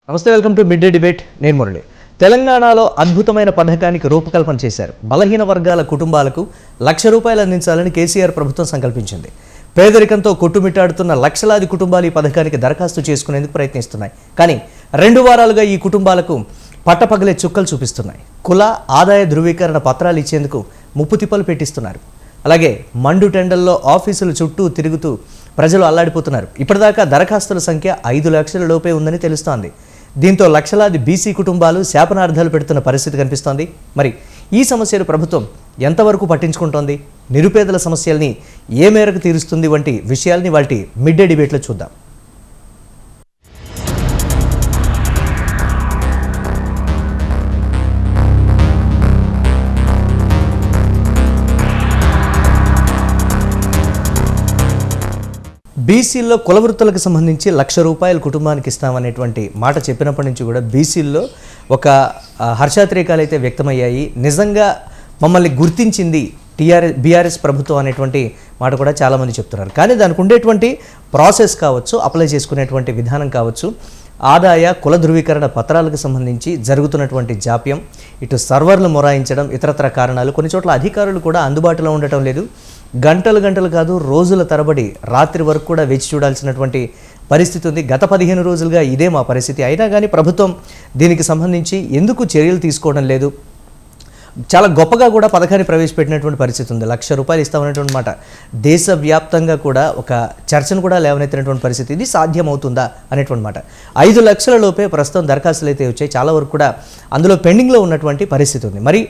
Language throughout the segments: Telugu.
నమస్తే, welcome to mid day debate. నేను మురళి. తెలంగాణలో అద్భుతమైన పథకానికి రూపకల్పన చేశారు. బలహీన వర్గాల కుటుంబాలకు ₹1,00,000 అందించాలని కేసీఆర్ ప్రభుత్వం సంకల్పించింది. పేదరికంతో కొట్టుమిట్టాడుతున్న లక్షలాది కుటుంబాలు ఈ పథకానికి దరఖాస్తు చేసుకునేందుకు ప్రయత్నిస్తున్నాయి. కానీ 2 వారాలుగా ఈ కుటుంబాలకు పట్టపగలే చుక్కలు చూపిస్తున్నాయి. కుల ఆదాయ ధృవీకరణ పత్రాలు ఇచ్చేందుకు ముప్పుతిప్పలు పెట్టిస్తున్నారు. అలాగే మండు టెండల్లో ఆఫీసుల చుట్టూ తిరుగుతూ ప్రజలు అల్లాడిపోతున్నారు. ఇప్పటిదాకా దరఖాస్తుల సంఖ్య 5 లక్షల లోపే ఉందని తెలుస్తోంది. దీంతో లక్షలాది బీసీ కుటుంబాలు శాపనార్థాలు పెడుతున్న పరిస్థితి కనిపిస్తోంది. మరి ఈ సమస్యలు ప్రభుత్వం ఎంతవరకు పట్టించుకుంటోంది, నిరుపేదల సమస్యల్ని ఏ మేరకు తీరుస్తుంది వంటి విషయాల్ని వాటి మిడ్ డే డిబేట్లో చూద్దాం. బీసీల్లో కుల వృత్తులకు సంబంధించి ₹1,00,000 కుటుంబానికి ఇస్తామనేటువంటి మాట చెప్పినప్పటి నుంచి కూడా బీసీల్లో ఒక హర్షాతిరేకాలు అయితే వ్యక్తమయ్యాయి. నిజంగా మమ్మల్ని గుర్తించింది బీఆర్ఎస్ ప్రభుత్వం అనేటువంటి మాట కూడా చాలామంది చెప్తున్నారు. కానీ దానికి ఉండేటువంటి ప్రాసెస్ కావచ్చు, అప్లై చేసుకునేటువంటి విధానం కావచ్చు, ఆదాయ కుల ధృవీకరణ పత్రాలకు సంబంధించి జరుగుతున్నటువంటి జాప్యం, ఇటు సర్వర్లు మొరాయించడం, ఇతరత్ర కారణాలు, కొన్ని చోట్ల అధికారులు కూడా అందుబాటులో ఉండటం లేదు. గంటలు కాదు, రోజుల తరబడి రాత్రి వరకు కూడా వేచి చూడాల్సినటువంటి పరిస్థితి ఉంది. గత 15 రోజులుగా ఇదే మా పరిస్థితి. అయినా కానీ ప్రభుత్వం దీనికి సంబంధించి ఎందుకు చర్యలు తీసుకోవడం లేదు? చాలా గొప్పగా కూడా పథకాన్ని ప్రవేశపెట్టినటువంటి పరిస్థితి ఉంది. ₹1,00,000 ఇస్తామనేటువంటి మాట దేశవ్యాప్తంగా కూడా ఒక చర్చను కూడా లేవనెత్తినటువంటి పరిస్థితి. ఇది సాధ్యమవుతుందా అనేటువంటి మాట. 5 లక్షల లోపే ప్రస్తుతం దరఖాస్తులు అయితే వచ్చాయి. చాలా వరకు కూడా అందులో పెండింగ్లో ఉన్నటువంటి పరిస్థితి ఉంది. మరి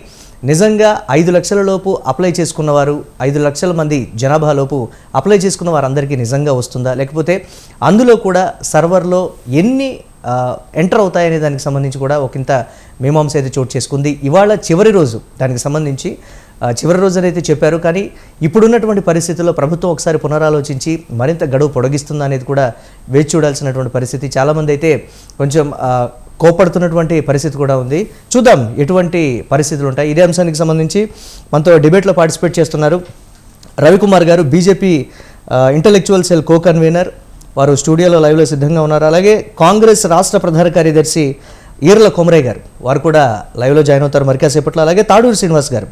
నిజంగా 5 లక్షల లోపు అప్లై చేసుకున్నవారు, 5 లక్షల మంది జనాభా లోపు అప్లై చేసుకున్న వారందరికీ నిజంగా వస్తుందా, లేకపోతే అందులో కూడా సర్వర్లో ఎన్ని ఎంటర్ అవుతాయనే దానికి సంబంధించి కూడా ఒకంత మీమాంస అయితే చోటు చేసుకుంది. ఇవాళ చివరి రోజు, దానికి సంబంధించి చివరి రోజు అయితే చెప్పారు. కానీ ఇప్పుడున్నటువంటి పరిస్థితుల్లో ప్రభుత్వం ఒకసారి పునరాలోచించి మరింత గడువు పొడిగిస్తుందా అనేది కూడా వేచి చూడాల్సినటువంటి పరిస్థితి. చాలామంది అయితే కొంచెం కోపడుతున్నటువంటి పరిస్థితి కూడా ఉంది. చూద్దాం ఎటువంటి పరిస్థితులు ఉంటాయి. ఇదే అంశానికి సంబంధించి మనతో డిబేట్లో పార్టిసిపేట్ చేస్తున్నారు రవికుమార్ గారు, BJP intellectual cell co convener. వారు స్టూడియోలో లైవ్లో సిద్ధంగా ఉన్నారు. అలాగే కాంగ్రెస్ రాష్ట్ర ప్రధాన కార్యదర్శి ఈర్ల కొమరయ్య గారు, వారు కూడా లైవ్లో జాయిన్ అవుతారు మరికాసేపట్లో. అలాగే తాడూరు శ్రీనివాస్ గారు,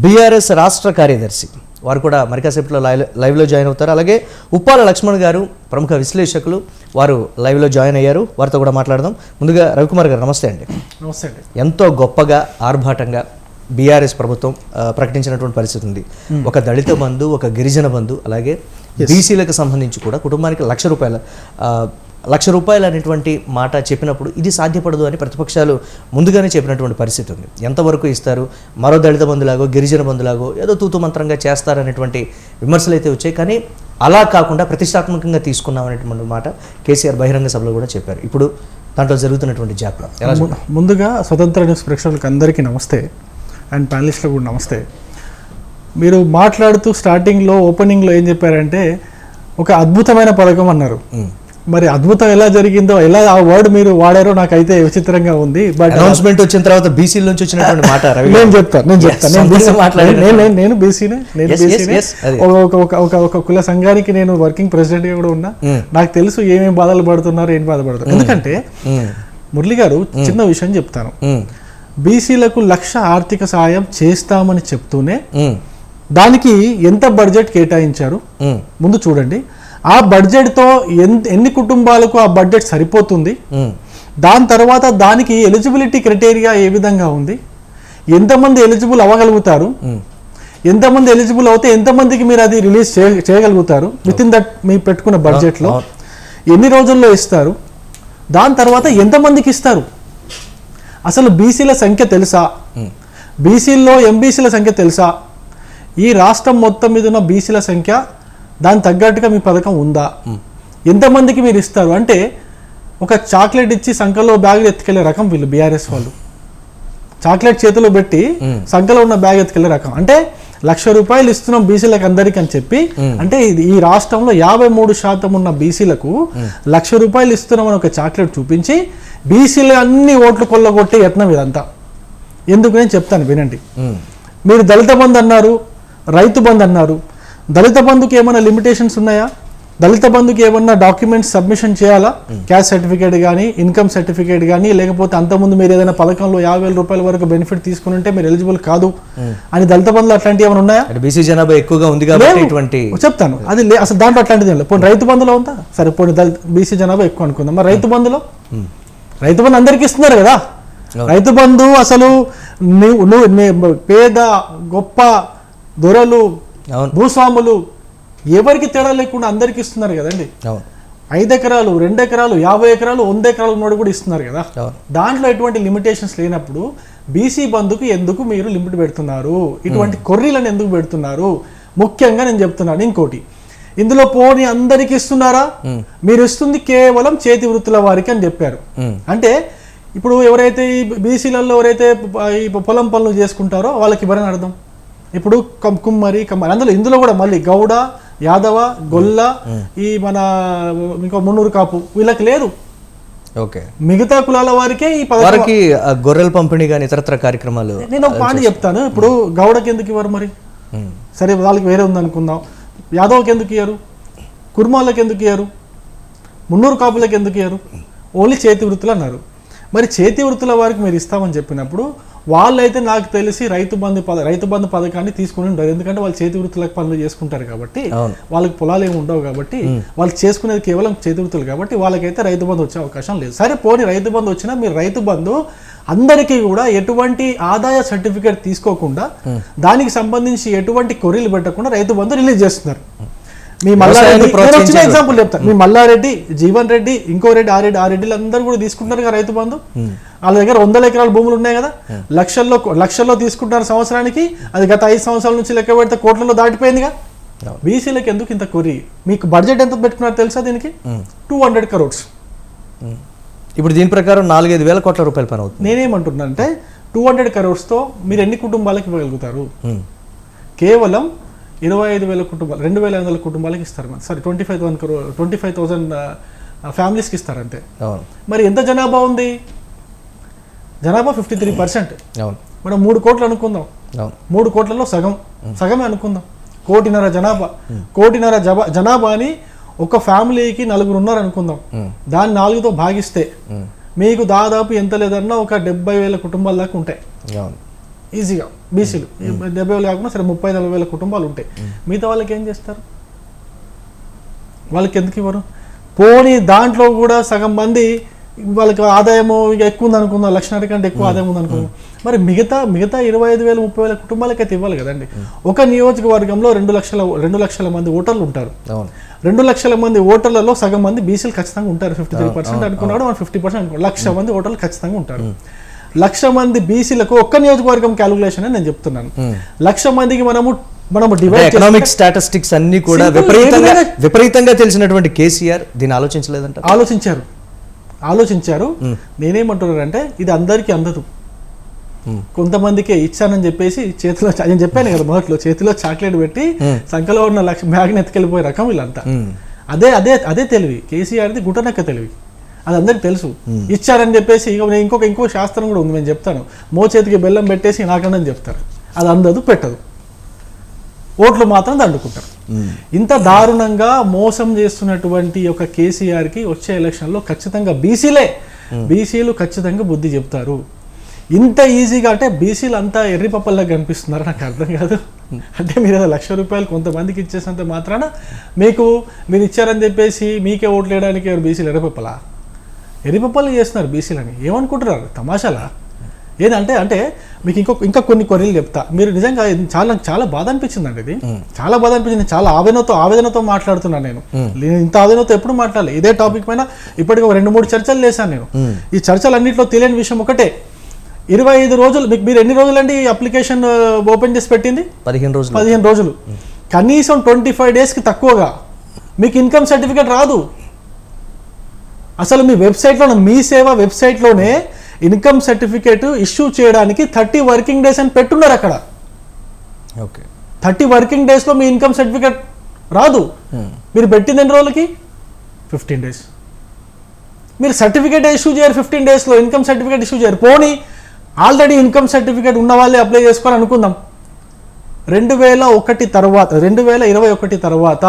బీఆర్ఎస్ రాష్ట్ర కార్యదర్శి, వారు కూడా మరికాసేపట్లో లైవ్లో జాయిన్ అవుతారు. అలాగే ఉప్పాల లక్ష్మణ్ గారు, ప్రముఖ విశ్లేషకులు, వారు లైవ్లో జాయిన్ అయ్యారు. వారితో కూడా మాట్లాడదాం. ముందుగా రవికుమార్ గారు, నమస్తే అండి. నమస్తే అండి. ఎంతో గొప్పగా ఆర్భాటంగా బీఆర్ఎస్ ప్రభుత్వం ప్రకటించినటువంటి పరిస్థితి ఉంది. ఒక దళిత బంధు, ఒక గిరిజన బంధు, అలాగే బీసీలకు సంబంధించి కూడా కుటుంబానికి ₹1,00,000 అనేటువంటి మాట చెప్పినప్పుడు ఇది సాధ్యపడదు అని ప్రతిపక్షాలు ముందుగానే చెప్పినటువంటి పరిస్థితి ఉంది. ఎంతవరకు ఇస్తారు, మరో దళిత బంధులాగో గిరిజన బంధులాగో ఏదో తూతు మంత్రంగా చేస్తారనేటువంటి విమర్శలు అయితే వచ్చాయి. కానీ అలా కాకుండా ప్రతిష్టాత్మకంగా తీసుకున్నామనేటువంటి మాట కేసీఆర్ బహిరంగ సభలో కూడా చెప్పారు. ఇప్పుడు దాంట్లో జరుగుతున్నటువంటి జాప్యం ఎలా? ముందుగా స్వతంత్ర న్యూస్ ప్రేక్షకులకు అందరికీ నమస్తే, అండ్ ప్యానలిస్టులకు కూడా నమస్తే. మీరు మాట్లాడుతూ స్టార్టింగ్లో ఓపెనింగ్లో ఏం చెప్పారంటే ఒక అద్భుతమైన పథకం అన్నారు. మరి అద్భుతం ఎలా జరిగిందో, ఎలా ఆ వర్డ్ మీరు వాడారో నాకైతే విచిత్రంగా ఉంది. బట్ అనౌన్స్మెంట్ వచ్చిన తర్వాత బీసీల నుంచి వచ్చినటువంటి మాట నేను చెప్తాను నేను బీసీనే. ఒక కుల సంఘానికి నేను వర్కింగ్ ప్రెసిడెంట్ గా కూడా ఉన్నా. నాకు తెలుసు ఏమేమి బాధలు పడుతున్నారు, ఏం బాధపడుతున్నారు. ఎందుకంటే మురళి గారు, చిన్న విషయం చెప్తాను. బీసీలకు 1,00,000 ఆర్థిక సాయం చేస్తామని చెప్తూనే దానికి ఎంత బడ్జెట్ కేటాయించారు ముందు చూడండి. ఆ బడ్జెట్తో ఎన్ని కుటుంబాలకు ఆ బడ్జెట్ సరిపోతుంది, దాని తర్వాత దానికి ఎలిజిబిలిటీ క్రైటీరియా ఏ విధంగా ఉంది, ఎంతమంది ఎలిజిబుల్ అవ్వగలుగుతారు, ఎంతమంది ఎలిజిబుల్ అవుతే ఎంతమందికి మీరు అది రిలీజ్ చేయగలుగుతారు, విత్ ఇన్ దట్ మీరు పెట్టుకున్న బడ్జెట్లో ఎన్ని రోజుల్లో ఇస్తారు, దాని తర్వాత ఎంతమందికి ఇస్తారు, అసలు బీసీల సంఖ్య తెలుసా, బీసీల్లో ఎంబీసీల సంఖ్య తెలుసా, ఈ రాష్ట్రం మొత్తం మీద ఉన్న బీసీల సంఖ్య దాని తగ్గట్టుగా మీ పథకం ఉందా, ఎంతమందికి మీరు ఇస్తారు. అంటే ఒక చాక్లెట్ ఇచ్చి సంఖలో బ్యాగ్ ఎత్తుకెళ్లే రకం వీళ్ళు బీఆర్ఎస్ వాళ్ళు. చాక్లెట్ చేతిలో పెట్టి సంఖలో ఉన్న బ్యాగ్ ఎత్తుకెళ్లే రకం. అంటే ₹1,00,000 ఇస్తున్నాం బీసీలకు అందరికి అని చెప్పి, అంటే ఈ రాష్ట్రంలో 53% ఉన్న బీసీలకు ₹1,00,000 ఇస్తున్నామని ఒక చాక్లెట్ చూపించి బీసీలు అన్ని ఓట్లు కొల్లగొట్టే యత్నం ఇదంతా. ఎందుకు నేను చెప్తాను వినండి. మీరు దళిత బంధు అన్నారు, రైతు బంధు అన్నారు. దళిత బంధుకి ఏమైనా లిమిటేషన్స్ ఉన్నాయా? దళిత బంధుకి ఏమన్నా డాక్యుమెంట్స్ సబ్మిషన్ చేయాలా, క్యాస్ట్ సర్టిఫికేట్ కానీ, ఇన్కమ్ సర్టిఫికేట్ కానీ, లేకపోతే అంతకుముందు మీరు ఏదైనా పథకంలో 50,000 రూపాయల వరకు బెనిఫిట్ తీసుకుని ఉంటే మీరు ఎలిజిబుల్ కాదు అని దళిత బంధులు అట్లాంటివి ఏమైనా ఉన్నాయా? బీసీ జనాభా ఎక్కువగా ఉంది కాబట్టి ఇటువంటి చెప్తాను, అది అసలు దాంట్లో అట్లాంటిది లేదు. పోనీ రైతు బంధులో ఉందా? సరే పోనీ బీసీ జనాభా ఎక్కువ అనుకుందాం, మరి రైతు బంధులో రైతు బంధు అందరికి ఇస్తున్నారు కదా. రైతు బంధు అసలు నువ్వు పేద గొప్ప దొరలు భూస్వాములు ఎవరికి తేడా లేకుండా అందరికి ఇస్తున్నారు కదండి. 5 ఎకరాలు 2 ఎకరాలు 50 ఎకరాలు 100 ఎకరాలు ఉన్నోడు కూడా ఇస్తున్నారు కదా. దాంట్లో ఎటువంటి లిమిటేషన్స్ లేనప్పుడు బీసీ బంధుకు ఎందుకు మీరు లిమిట్ పెడుతున్నారు? ఇటువంటి కొర్రీలను ఎందుకు పెడుతున్నారు? ముఖ్యంగా నేను చెప్తున్నాను ఇంకోటి, ఇందులో పోనీ అందరికి ఇస్తున్నారా? మీరు ఇస్తుంది కేవలం చేతి వృత్తుల వారికి అని చెప్పారు. అంటే ఇప్పుడు ఎవరైతే ఈ బీసీలలో ఎవరైతే ఈ పొలం పనులు చేసుకుంటారో వాళ్ళకి ఎవరైనా అర్థం. ఇప్పుడు కుమ్మరి అందులో ఇందులో కూడా మళ్ళీ గౌడ, యాదవ, గొల్ల, ఈ మన ఇంకా మున్నూరు కాపు వీళ్ళకి లేదు. ఓకే, మిగతా కులాల వారికే ఈ వారికి గొర్రెల పంపిణీ కానీ ఇతరత్ర కార్యక్రమాలు. నేను ఒక పాయింట్ చెప్తాను. ఇప్పుడు గౌడకి ఎందుకు ఇవ్వరు మరి? సరే వాళ్ళకి వేరే ఉంది అనుకుందాం. యాదవ్కి ఎందుకు ఇయ్యరు? కుర్మాలకు ఎందుకు ఇయ్యరు? మున్నూరు కాపులకు ఎందుకు ఇయ్యరు? ఓన్లీ చేతి వృత్తులు అన్నారు. మరి చేతి వృత్తుల వారికి మీరు ఇస్తామని చెప్పినప్పుడు వాళ్ళైతే నాకు తెలిసి రైతు బంధు పథకాన్ని తీసుకుని ఉండరు. ఎందుకంటే వాళ్ళు చేతి వృత్తులకు పనులు చేసుకుంటారు కాబట్టి, వాళ్ళకి పొలాలు ఏమి ఉండవు కాబట్టి, వాళ్ళు చేసుకునేది కేవలం చేతి వృత్తులు కాబట్టి వాళ్ళకైతే రైతు బంధు వచ్చే అవకాశం లేదు. సరే పోనీ రైతు బంధు వచ్చినా మీరు రైతు బంధు అందరికీ కూడా ఎటువంటి ఆదాయ సర్టిఫికేట్ తీసుకోకుండా, దానికి సంబంధించి ఎటువంటి కొర్రీలు పెట్టకుండా రైతు బంధు రిలీజ్ చేస్తున్నారు. మీ మల్లారెడ్డి ఎగ్జాంపుల్ చెప్తాను. మీ మల్లారెడ్డి, జీవన్ రెడ్డి, ఇంకో రెడ్డి, ఆ రెడ్డిలు అందరూ కూడా తీసుకుంటారు కదా రైతు బంధు. వాళ్ళ దగ్గర 100 ఎకరాల భూములు ఉన్నాయి కదా, లక్షల్లో తీసుకుంటారు సంవత్సరానికి. అది గత 5 సంవత్సరాల నుంచి లెక్క పెడితే కోట్లలో దాటిపోయిందిగా. బీసీలకు ఎందుకు ఇంత కొర్రీ? మీకు బడ్జెట్ ఎంత పెట్టుకున్నారు తెలుసా దీనికి? 200 crores. ఇప్పుడు దీని ప్రకారం 4-5 వేల కోట్ల రూపాయల పని అవుతుంది. నేనేమంటున్నా అంటే 200 crores మీరు ఎన్ని కుటుంబాలకు ఇవ్వగలుగుతారు? కేవలం 25,000 కుటుంబాలు, 2,500 కుటుంబాలకి ఇస్తారు. సరే 25,000 ఫ్యామిలీస్కి ఇస్తారు అంతే. మరి ఎంత జనాభా ఉంది? జనాభా 53%. మనం 3 కోట్లు అనుకుందాం. 3 కోట్లలో సగమే అనుకుందాం. 1.5 జనాభా. 1.5 జనాభాని ఒక ఫ్యామిలీకి 4 ఉన్నారు అనుకుందాం. దాన్ని 4తో భాగిస్తే మీకు దాదాపు ఎంత లేదన్నా ఒక 70,000 కుటుంబాల దాకా ఉంటాయి ఈజీగా. బీసీలు 70,000 కాకుండా సరే 30,000-40,000 కుటుంబాలు ఉంటాయి. మిగతా వాళ్ళకి ఏం చేస్తారు? వాళ్ళకి ఎందుకు ఇవ్వరు? పోనీ దాంట్లో కూడా సగం మంది వాళ్ళకి ఆదాయము ఇక ఎక్కువ ఉంది అనుకుందాం, 1,00,000 కంటే ఎక్కువ ఆదాయం ఉంది అనుకుందాం. మరి మిగతా 25,000-30,000 కుటుంబాలకైతే ఇవ్వాలి కదండి. ఒక నియోజకవర్గంలో 2 లక్షల మంది ఓటర్లు ఉంటారు. 2 లక్షల మంది ఓటర్లలో సగం మంది బీసీలు ఖచ్చితంగా ఉంటారు. 53% అనుకున్నాడు, 50% అనుకున్నాడు. 1,00,000 మంది ఓటర్లు ఖచ్చితంగా ఉంటారు. 1,00,000 మంది బీసీలకు ఒక్క నియోజకవర్గం క్యాలిక్యులేషన్ నేను చెప్తున్నాను. 1,00,000 మందికి మనము ఎకనామిక్ స్టాటిస్టిక్స్ అన్ని కూడా విపరీతంగా తెలిసినటువంటి కేసీఆర్ దీన్ని ఆలోచించలేదంట. ఆలోచించారు. నేనేమంటున్నానంటే ఇది అందరికీ అందదు. కొంతమందికే ఇచ్చానని చెప్పేసి చేతిలో, నేను చెప్పాను కదా మొదట్లో, చేతిలో చాక్లెట్ పెట్టి సంఖ్యలో ఉన్న బ్యాగ్ని ఎత్తుకెళ్ళిపోయే రకం వీళ్ళంతా. అదే తెలివి కేసీఆర్ది, గుట్టనక్క తెలివి. అది అందరికి తెలుసు. ఇచ్చారని చెప్పేసి ఇంకో శాస్త్రం కూడా ఉంది, నేను చెప్తాను. మోచేతికి బెల్లం పెట్టేసి నాకన్నా చెప్తారు. అది అందదు, పెట్టదు. ఓట్లు మాత్రం దండుకుంటారు. ఇంత దారుణంగా మోసం చేస్తున్నటువంటి ఒక కేసీఆర్కి వచ్చే ఎలక్షన్లో ఖచ్చితంగా బీసీలు ఖచ్చితంగా బుద్ధి చెప్తారు. ఇంత ఈజీగా అంటే బీసీలు అంతా ఎర్రిపప్పల్లా కనిపిస్తున్నారు, నాకు అర్థం కాదు. అంటే మీరు ₹1,00,000 కొంతమందికి ఇచ్చేసినంత మాత్రాన మీరు ఇచ్చారని చెప్పేసి మీకే ఓట్లు వేయడానికి ఎవరు బీసీలు ఎర్రిపప్పలు చేస్తున్నారు బీసీలని. ఏమనుకుంటున్నారు? తమాషాలా? ఏదంటే మీకు ఇంకా కొన్ని కొర్రీలు చెప్తా. మీరు నిజంగా చాలా బాధ అనిపించిందండి. ఇది చాలా బాధ అనిపించింది. చాలా ఆవేదనతో మాట్లాడుతున్నాను నేను. ఇంత ఆవేదనతో ఎప్పుడు మాట్లాడలేదు ఇదే టాపిక్ పైన. ఇప్పటికి 2-3 చర్చలు చేశాను నేను. ఈ చర్చలన్నింటిలో తెలియని విషయం ఒకటే, 25 రోజులు మీరు ఎన్ని రోజులండి అప్లికేషన్ ఓపెన్ చేసి పెట్టింది? 15 రోజులు. కనీసం 25 డేస్కి తక్కువగా మీకు ఇన్కమ్ సర్టిఫికేట్ రాదు. అసలు మీ వెబ్సైట్లోనే, మీ సేవ వెబ్సైట్లోనే ఇన్కమ్ సర్టిఫికేట్ ఇష్యూ చేయడానికి 30 వర్కింగ్ డేస్ అని పెట్టున్నారు అక్కడ. 30 వర్కింగ్ డేస్లో మీ ఇన్కమ్ సర్టిఫికేట్ రాదు. మీరు పెట్టింది ఎన్ని రోజులకి? 15 డేస్. మీరు సర్టిఫికేట్ ఇష్యూ చేయరు 15 డేస్లో, ఇన్కమ్ సర్టిఫికేట్ ఇష్యూ చేయరు. పోనీ ఆల్రెడీ ఇన్కమ్ సర్టిఫికేట్ ఉన్న వాళ్ళే అప్లై చేసుకోవాలి అనుకుందాం. 2021 తర్వాత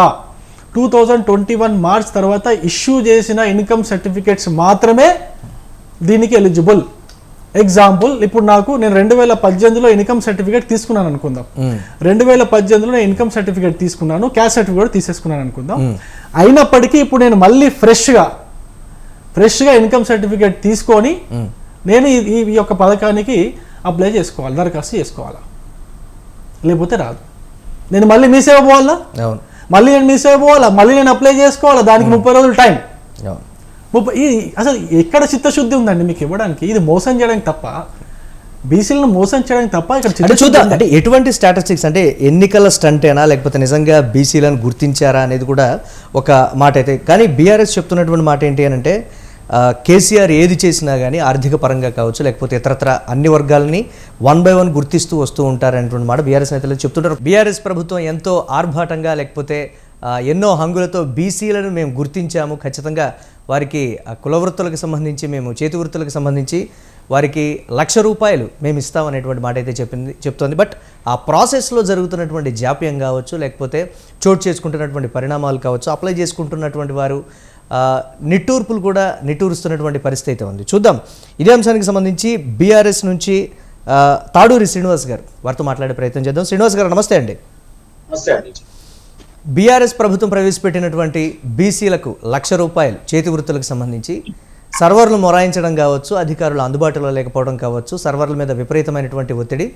2021 మార్చ్ తర్వాత ఇష్యూ చేసిన ఇన్కమ్ సర్టిఫికేట్స్ మాత్రమే దీనికి ఎలిజిబుల్. ఎగ్జాంపుల్, ఇప్పుడు నేను 2018లో ఇన్కమ్ సర్టిఫికేట్ తీసుకున్నాను అనుకుందాం. 2018లో నేను ఇన్కమ్ సర్టిఫికేట్ తీసుకున్నాను, క్యాస్ట్ సర్టిఫికేట్ తీసేసుకున్నాను అనుకుందాం. అయినప్పటికీ ఇప్పుడు నేను మళ్ళీ ఫ్రెష్గా ఇన్కమ్ సర్టిఫికేట్ తీసుకొని నేను ఈ యొక్క పథకానికి అప్లై చేసుకోవాలి, దరఖాస్తు చేసుకోవాలా? లేకపోతే రాదు. నేను మళ్ళీ మీ సేవ పోవాలా? మళ్ళీ నేను అప్లై చేసుకోవాలా? దానికి 30 రోజులు టైం. అసలు ఎక్కడ చిత్తశుద్ధి ఉందండి మీకు ఇవ్వడానికి? ఇది మోసం చేయడానికి తప్ప, బీసీలను మోసం చేయడానికి తప్ప ఇక్కడ చూద్దాం. అంటే ఎటువంటి స్టాటిస్టిక్స్, అంటే ఎన్నికల స్టంటేనా లేకపోతే నిజంగా బీసీలను గుర్తించారా అనేది కూడా ఒక మాట అయితే. కానీ బీఆర్ఎస్ చెప్తున్నటువంటి మాట ఏంటి అని అంటే, కేసీఆర్ ఏది చేసినా కానీ ఆర్థిక పరంగా కావచ్చు లేకపోతే ఇతరత్ర అన్ని వర్గాలని 1 by 1 గుర్తిస్తూ వస్తూ ఉంటారనేటువంటి మాట బీఆర్ఎస్ నేతలు చెప్తుంటారు. బీఆర్ఎస్ ప్రభుత్వం ఎంతో ఆర్భాటంగా లేకపోతే ఎన్నో హంగులతో బీసీలను మేము గుర్తించాము, ఖచ్చితంగా వారికి కులవృత్తులకు సంబంధించి, మేము చేతి వృత్తులకు సంబంధించి వారికి ₹1,00,000 మేము ఇస్తామనేటువంటి మాట అయితే చెప్తోంది. బట్ ఆ ప్రాసెస్లో జరుగుతున్నటువంటి జాప్యం కావచ్చు లేకపోతే చోటు చేసుకుంటున్నటువంటి పరిణామాలు కావచ్చు, అప్లై చేసుకుంటున్నటువంటి వారు నిట్టూర్పులు కూడా నిట్టూరుస్తున్నటువంటి పరిస్థితి అయితే ఉంది. చూద్దాం. ఇదే అంశానికి సంబంధించి బీఆర్ఎస్ నుంచి తాడూరి శ్రీనివాస్ గారు, వారితో మాట్లాడే ప్రయత్నం చేద్దాం. శ్రీనివాస్ గారు నమస్తే అండి. నమస్తే అండి. బీఆర్ఎస్ ప్రభుత్వం ప్రవేశపెట్టినటువంటి బీసీలకు ₹1,00,000 చేతి వృత్తులకు సంబంధించి సర్వర్లు మొరాయించడం కావచ్చు, అధికారులు అందుబాటులో లేకపోవడం కావచ్చు, సర్వర్ల మీద విపరీతమైనటువంటి ఒత్తిడి,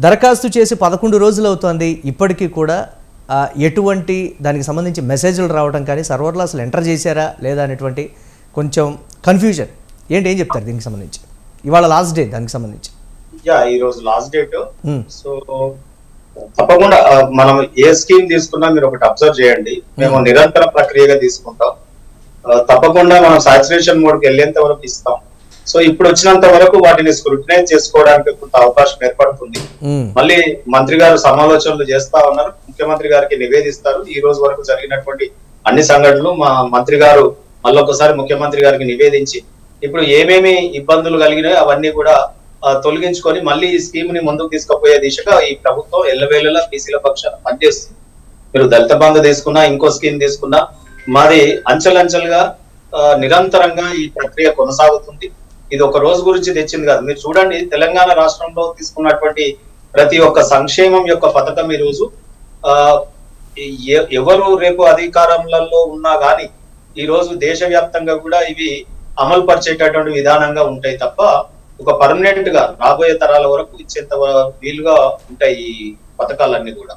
దరఖాస్తు చేసి 11 రోజులు అవుతోంది, ఇప్పటికీ కూడా ఎటువంటి దానికి సంబంధించి మెసేజ్లు రావడం కానీ సర్వర్లో అసలు ఎంటర్ చేశారా లేదా అనేటువంటి కొంచెం కన్ఫ్యూజన్. ఏం చెప్తారు దీనికి సంబంధించి? ఇవాళ లాస్ట్ డే దానికి సంబంధించి. ఈ రోజు లాస్ట్ డేట్. సో తప్పకుండా మనం ఏ స్కీమ్ తీసుకున్నా మీరు ఒకటి అబ్జర్వ్ చేయండి, మేము నిరంతర ప్రక్రియగా తీసుకుంటాం. తప్పకుండా మనం సాచురేషన్ మోడ్కి వెళ్ళేంత వరకు ఇస్తాం. సో ఇప్పుడు వచ్చినంత వరకు వాటిని స్క్రూటినైజ్ చేసుకోవడానికి కొంత అవకాశం ఏర్పడుతుంది. మళ్ళీ మంత్రి గారు సమాలోచనలు చేస్తా ఉన్నారు, ముఖ్యమంత్రి గారికి నివేదిస్తారు. ఈ రోజు వరకు జరిగినటువంటి అన్ని సంఘటనలు మా మంత్రి గారు మళ్ళొకసారి ముఖ్యమంత్రి గారికి నివేదించి ఇప్పుడు ఏమేమి ఇబ్బందులు కలిగినాయో అవన్నీ కూడా తొలగించుకొని మళ్ళీ ఈ స్కీమ్ ని ముందుకు తీసుకుపోయే దిశగా ఈ ప్రభుత్వం ఎల్లవేళలా బీసీల పక్షాన పనిచేస్తుంది. మీరు దళిత బంధు తీసుకున్నా, ఇంకో స్కీమ్ తీసుకున్నా, మాది అంచెలంచెలుగా నిరంతరంగా ఈ ప్రక్రియ కొనసాగుతుంది. ఇది ఒక రోజు గురించి తెచ్చింది కాదు. మీరు చూడండి, తెలంగాణ రాష్ట్రంలో తీసుకున్నటువంటి ప్రతి ఒక్క సంక్షేమం యొక్క పథకం ఈ రోజు ఎవరు రేపు అధికారంలో ఉన్నా గానీ ఈ రోజు దేశవ్యాప్తంగా కూడా ఇవి అమలు పరిచేటటువంటి విధానంగా ఉంటాయి తప్ప ఒక పర్మనెంట్ గా రాబోయే తరాల వరకు ఇచ్చేంత వీలుగా ఉంటాయి ఈ పథకాలన్నీ కూడా.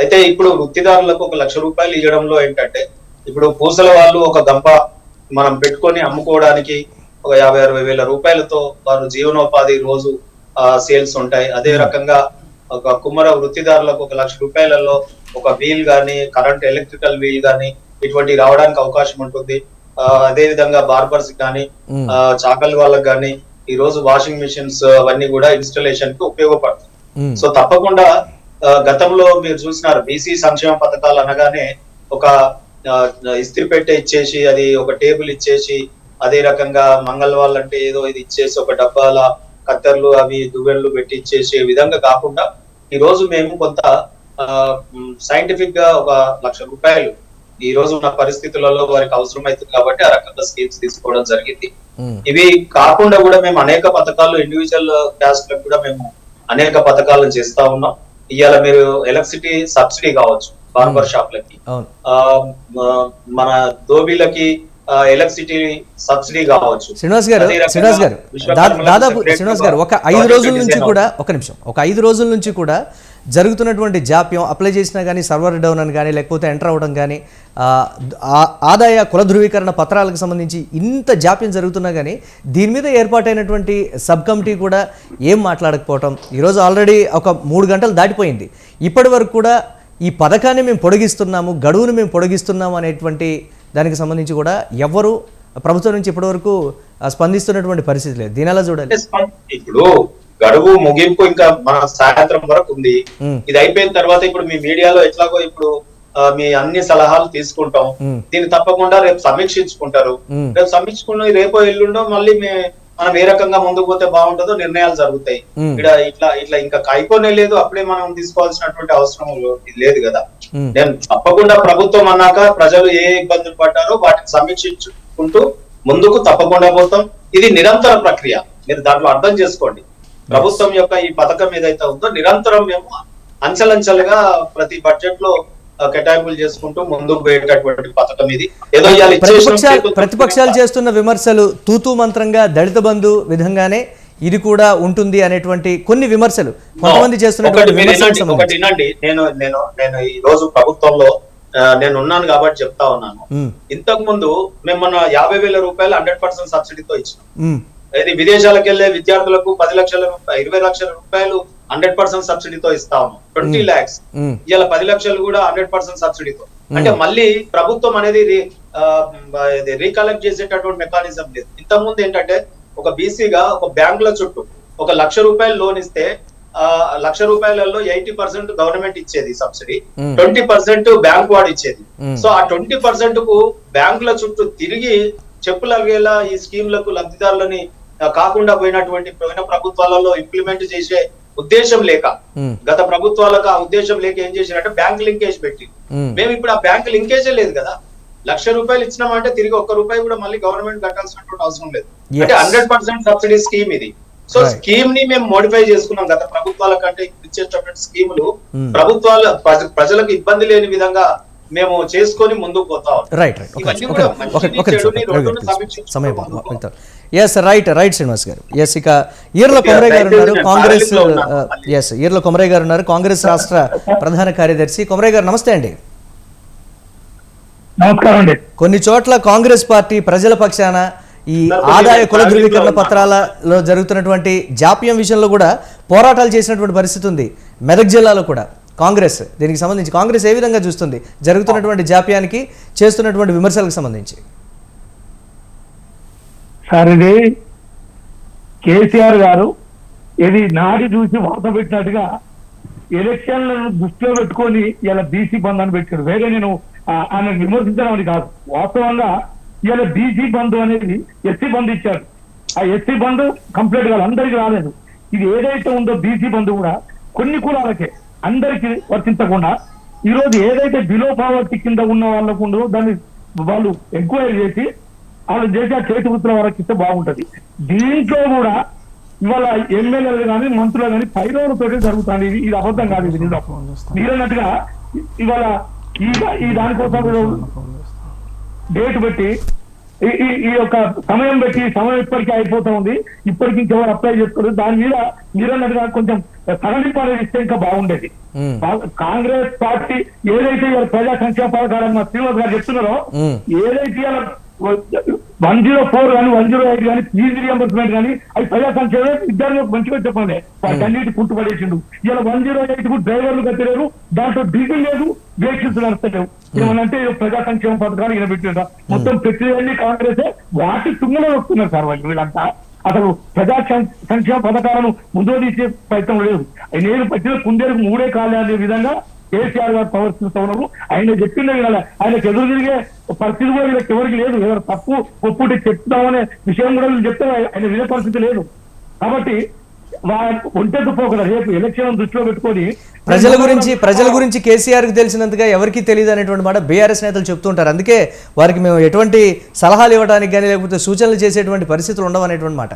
అయితే ఇప్పుడు వృత్తిదారులకు ₹1,00,000 ఇవ్వడంలో ఏంటంటే, ఇప్పుడు పూసల వాళ్ళు ఒక గంప మనం పెట్టుకొని అమ్ముకోవడానికి ఒక 50-60 వేల రూపాయలతో వారు జీవనోపాధి రోజు సేల్స్ ఉంటాయి. అదే రకంగా ఒక కుమ్మర వృత్తిదారులకు ₹1,00,000 ఒక వీల్ గానీ, కరెంట్ ఎలక్ట్రికల్ వీల్ గానీ ఇటువంటి రావడానికి అవకాశం ఉంటుంది. అదే విధంగా బార్బర్స్ కానీ, చాకలి వాళ్ళకి కానీ ఈ రోజు వాషింగ్ మిషన్స్ అవన్నీ కూడా ఇన్స్టాలేషన్ కి ఉపయోగపడుతుంది. సో తప్పకుండా గతంలో మీరు చూసినారు, బీసీ సంక్షేమ పథకాలు అనగానే ఒక ఇస్త్రీ పెట్టె ఇచ్చేసి, అది ఒక టేబుల్ ఇచ్చేసి, అదే రకంగా మంగళవాళ్ళు అంటే ఏదో ఇది ఇచ్చేసి ఒక డబ్బాల కత్తెర్లు అవి దువ్వెళ్ళు పెట్టి ఇచ్చేసే విధంగా కాకుండా ఈ రోజు మేము కొంత సైంటిఫిక్ గా ఒక ₹1,00,000 ఈ రోజు ఉన్న పరిస్థితులలో వారికి అవసరం అవుతుంది కాబట్టి ఆ రకంగా స్కీమ్స్ తీసుకోవడం జరిగింది. ఇవి కాకుండా కూడా మేము అనేక పథకాలు ఇండివిజువల్ క్యాస్ట్ లకు కూడా మేము అనేక పథకాలను చేస్తా ఉన్నాం. ఇవాళ మీరు ఎలక్ట్రిసిటీ సబ్సిడీ కావచ్చు బార్బర్ షాప్లకి, మన దోబీలకి ఎలక్ట్రిసిటీ సబ్సిడీ కావచ్చు. శ్రీనివాస్ గారు దాదాపు శ్రీనివాస్ గారు ఒక 5 రోజుల నుంచి కూడా, ఒక 5 రోజుల నుంచి కూడా జరుగుతున్నటువంటి జాప్యం, అప్లై చేసినా కానీ సర్వర్ డౌన్ అని కానీ లేకపోతే ఎంటర్ అవ్వడం కానీ, ఆదాయ కుల ధృవీకరణ పత్రాలకు సంబంధించి ఇంత జాప్యం జరుగుతున్నా కానీ దీని మీద ఏర్పాటైనటువంటి సబ్ కమిటీ కూడా ఏం మాట్లాడకపోవటం. ఈరోజు ఆల్రెడీ ఒక 3 గంటలు దాటిపోయింది. ఇప్పటి వరకు కూడా ఈ పథకాన్ని మేము పొడిగిస్తున్నాము, గడువును మేము పొడిగిస్తున్నాము అనేటువంటి దానికి సంబంధించి కూడా ఎవరు ప్రభుత్వం నుంచి ఇప్పటి వరకు స్పందిస్తున్నటువంటి పరిస్థితి లేదు. దీని ఎలా చూడాలి? ఇప్పుడు గడువు ముగింపు ఇంకా మన సాయంత్రం వరకు ఉంది. ఇది అయిపోయిన తర్వాత ఇప్పుడు మీ మీడియాలో ఎట్లాగో ఇప్పుడు మీ అన్ని సలహాలు తీసుకుంటాం. దీన్ని తప్పకుండా రేపు సమీక్షించుకుంటారు. రేపు సమీక్షించుకుని రేపో ఎల్లుండో మళ్ళీ మనం ఏ రకంగా ముందుకు పోతే బాగుంటుందో నిర్ణయాలు జరుగుతాయి. ఇట్లా ఇంకా కైపోనే లేదు, అప్పుడే మనం తీసుకోవాల్సినటువంటి అవసరం లేదు కదా. నేను తప్పకుండా ప్రభుత్వం అన్నాక ప్రజలు ఏ ఇబ్బందులు పడ్డారో వాటిని సమీక్షించుకుంటూ ముందుకు తప్పకుండా పోతాం. ఇది నిరంతర ప్రక్రియ, మీరు దాంట్లో అర్థం చేసుకోండి. ప్రభుత్వం యొక్క ఈ పథకం ఏదైతే ఉందో నిరంతరం మేము అంచెలంచెలుగా ప్రతి బడ్జెట్ లో కేటాయింపులు చేసుకుంటూ ముందుకు పోయేటటువంటి పథకం ఇది. ఏదో ప్రతిపక్షాలు చేస్తున్న విమర్శలు తూతూ మంత్రంగా దళిత బంధు విధంగానే ఇది కూడా ఉంటుంది అనేటువంటి కొన్ని విమర్శలు కొంతమంది చేస్తున్నటువంటి ఒకటి వినండి. నేను ఈ రోజు ప్రభుత్వంలో నేను ఉన్నాను కాబట్టి చెప్తా ఉన్నాను. ఇంతకు ముందు మేము మన 50,000 రూపాయలు 100% సబ్సిడీతో ఇచ్చినాం. ఇది విదేశాలకు వెళ్లే విద్యార్థులకు 10 లక్షల రూపాయలు 20 లక్షల రూపాయలు 100% సబ్సిడీతో ఇస్తాము. 20 lakhs ఇలా 10 లక్షలు కూడా 100% సబ్సిడీతో. అంటే మళ్ళీ ప్రభుత్వం అనేది రీకలెక్ట్ చేసేటటువంటి మెకానిజం లేదు. ఇంతకుముందు ఏంటంటే ఒక బీసీగా ఒక బ్యాంకుల చుట్టూ 1 లక్ష రూపాయలు లోన్ ఇస్తే 1 లక్ష రూపాయలలో 80% గవర్నమెంట్ ఇచ్చేది సబ్సిడీ, 20% బ్యాంక్ వాడు ఇచ్చేది. సో ఆ 20% కు బ్యాంకుల చుట్టూ తిరిగి చెప్పులగేలా ఈ స్కీమ్లకు లబ్ధిదారులని కాకుండా పోయిన ప్రభుత్వాలలో ఇంప్లిమెంట్ చేసే ఉద్దేశం లేక, గత ప్రభుత్వాలకు ఆ ఉద్దేశం లేక ఏం చేశారంటే బ్యాంక్ లింకేజ్ పెట్టి, మేము ఇప్పుడు ఆ బ్యాంక్ లింకేజే లేదు కదా. 1 లక్ష రూపాయలు ఇచ్చినామంటే తిరిగి 1 రూపాయి కూడా మళ్ళీ గవర్నమెంట్ కట్టాల్సినటువంటి అవసరం లేదు. అంటే 100% సబ్సిడీ స్కీమ్ ఇది. సో స్కీమ్ ని మేము మోడిఫై చేసుకున్నాం. గత ప్రభుత్వాల కంటే ఇచ్చేటటువంటి స్కీములు ప్రభుత్వాలు ప్రజలకు ఇబ్బంది లేని విధంగా మేము చేసుకొని ముందుకు పోతాం. రైట్ శ్రీనివాస్ గారు. ఇక ఈర్ల కొమరయ్య గారు ఉన్నారు, కాంగ్రెస్ ఈర్ల కొమరయ్య గారు ఉన్నారు, కాంగ్రెస్ రాష్ట్ర ప్రధాన కార్యదర్శి. కొమరయ్య గారు నమస్తే అండి. నమస్కారం అండి. కొన్ని చోట్ల కాంగ్రెస్ పార్టీ ప్రజల పక్షాన ఈ ఆదాయ కుల ధృవీకరణ పత్రాలలో జరుగుతున్నటువంటి జాప్యం విషయంలో కూడా పోరాటాలు చేసినటువంటి పరిస్థితి ఉంది. మెదక్ జిల్లాలో కూడా కాంగ్రెస్, దీనికి సంబంధించి కాంగ్రెస్ ఏ విధంగా చూస్తుంది జరుగుతున్నటువంటి జాప్యానికి, చేస్తున్నటువంటి విమర్శలకు సంబంధించి? సార్, ఇది కేసీఆర్ గారు ఇది నాటి చూసి వాత పెట్టినట్టుగా ఎలక్షన్లను దృష్టిలో పెట్టుకొని ఇలా బీసీ బంద్ అని పెట్టాడు. వేరే నేను ఆయన విమర్శించడం అని కాదు, వాస్తవంగా ఇలా బీసీ బంధు అనేది ఎస్సీ బంధు ఇచ్చాడు. ఆ ఎస్సీ బంధు కంప్లీట్ గా అందరికీ రాలేదు. ఇది ఏదైతే ఉందో బీసీ బంధు కూడా కొన్ని కులాలకే, అందరికీ వర్తించకుండా ఈరోజు ఏదైతే బిలో పావర్టీ కింద ఉన్న వాళ్ళకు ఉండో దాన్ని వాళ్ళు ఎంక్వైరీ చేసి వాళ్ళు చేసే చేతి వృత్తుల వరకు ఇస్తే బాగుంటది. దీంట్లో కూడా ఇవాళ ఎమ్మెల్యేలు కానీ మంత్రులు కానీ పైరోలతో జరుగుతుంది. ఇది అబద్ధం కాదు, ఇది నిజం. మీరన్నట్టుగా ఇవాళ ఈ దానికోసం డేట్ పెట్టి ఈ యొక్క సమయం పెట్టి సమయం ఇప్పటికీ అయిపోతా ఉంది. ఇప్పటికి ఇంకెవరు అప్లై చేసుకోలేదు. దాని మీద మీరన్నట్టుగా కొంచెం సడలింపు అనేది ఇస్తే ఇంకా బాగుండేది. కాంగ్రెస్ పార్టీ ఏదైతే ప్రజా సంక్షేమ పథకాలను మా శ్రీనివాస్ గారు చెప్తున్నారో, ఏదైతే 104 కానీ 108 కానీ ఫీజు రియంబర్స్మెంట్ కానీ అవి ప్రజా సంక్షేమం ఇద్దరు మంచిగా చెప్పండి. వాటన్నిటి పుట్టుపడేసిండు. ఇలా 108 కు డ్రైవర్లు కట్టలేరు, దాంట్లో డీజిల్ లేదు, వెహికల్స్ నడుస్తలేవు. ఏమనంటే ప్రజా సంక్షేమ పథకాలు ఈయన పెట్టిన మొత్తం ప్రతిదీ కాంగ్రెసే వాటి తుమ్మలో వస్తున్నారు సార్ వాళ్ళు. వీళ్ళంతా అసలు ప్రజా సంక్షేమ పథకాలను ముందు తీసే ప్రయత్నం లేదు. నేను పట్టిన కుందేలకు 3 కాలే అనే విధంగా కేసీఆర్ గారు ప్రవర్తిస్తూ ఉన్నారు. ఆయన చెప్పిందే వినాలి. ఆయనకు ఎదురు తిరిగే పరిస్థితి కూడా వీళ్ళకి ఎవరికి లేదు. ఎవరు తప్పు ఒప్పుటి చెప్తామనే విషయం కూడా వీళ్ళు చెప్తే ఆయన వినే పరిస్థితి లేదు. కాబట్టి ఒంటెద్దు పోకుండా రేపు ఎలక్షన్ దృష్టిలో పెట్టుకొని ప్రజల గురించి కేసీఆర్ కి తెలిసినంతగా ఎవరికి తెలియదు అనేటువంటి మాట బీఆర్ఎస్ నేతలు చెప్తుంటారు. అందుకే వారికి మేము ఎటువంటి సలహాలు ఇవ్వడానికి కానీ లేకపోతే సూచనలు చేసేటువంటి పరిస్థితులు ఉండవు అనేటువంటి మాట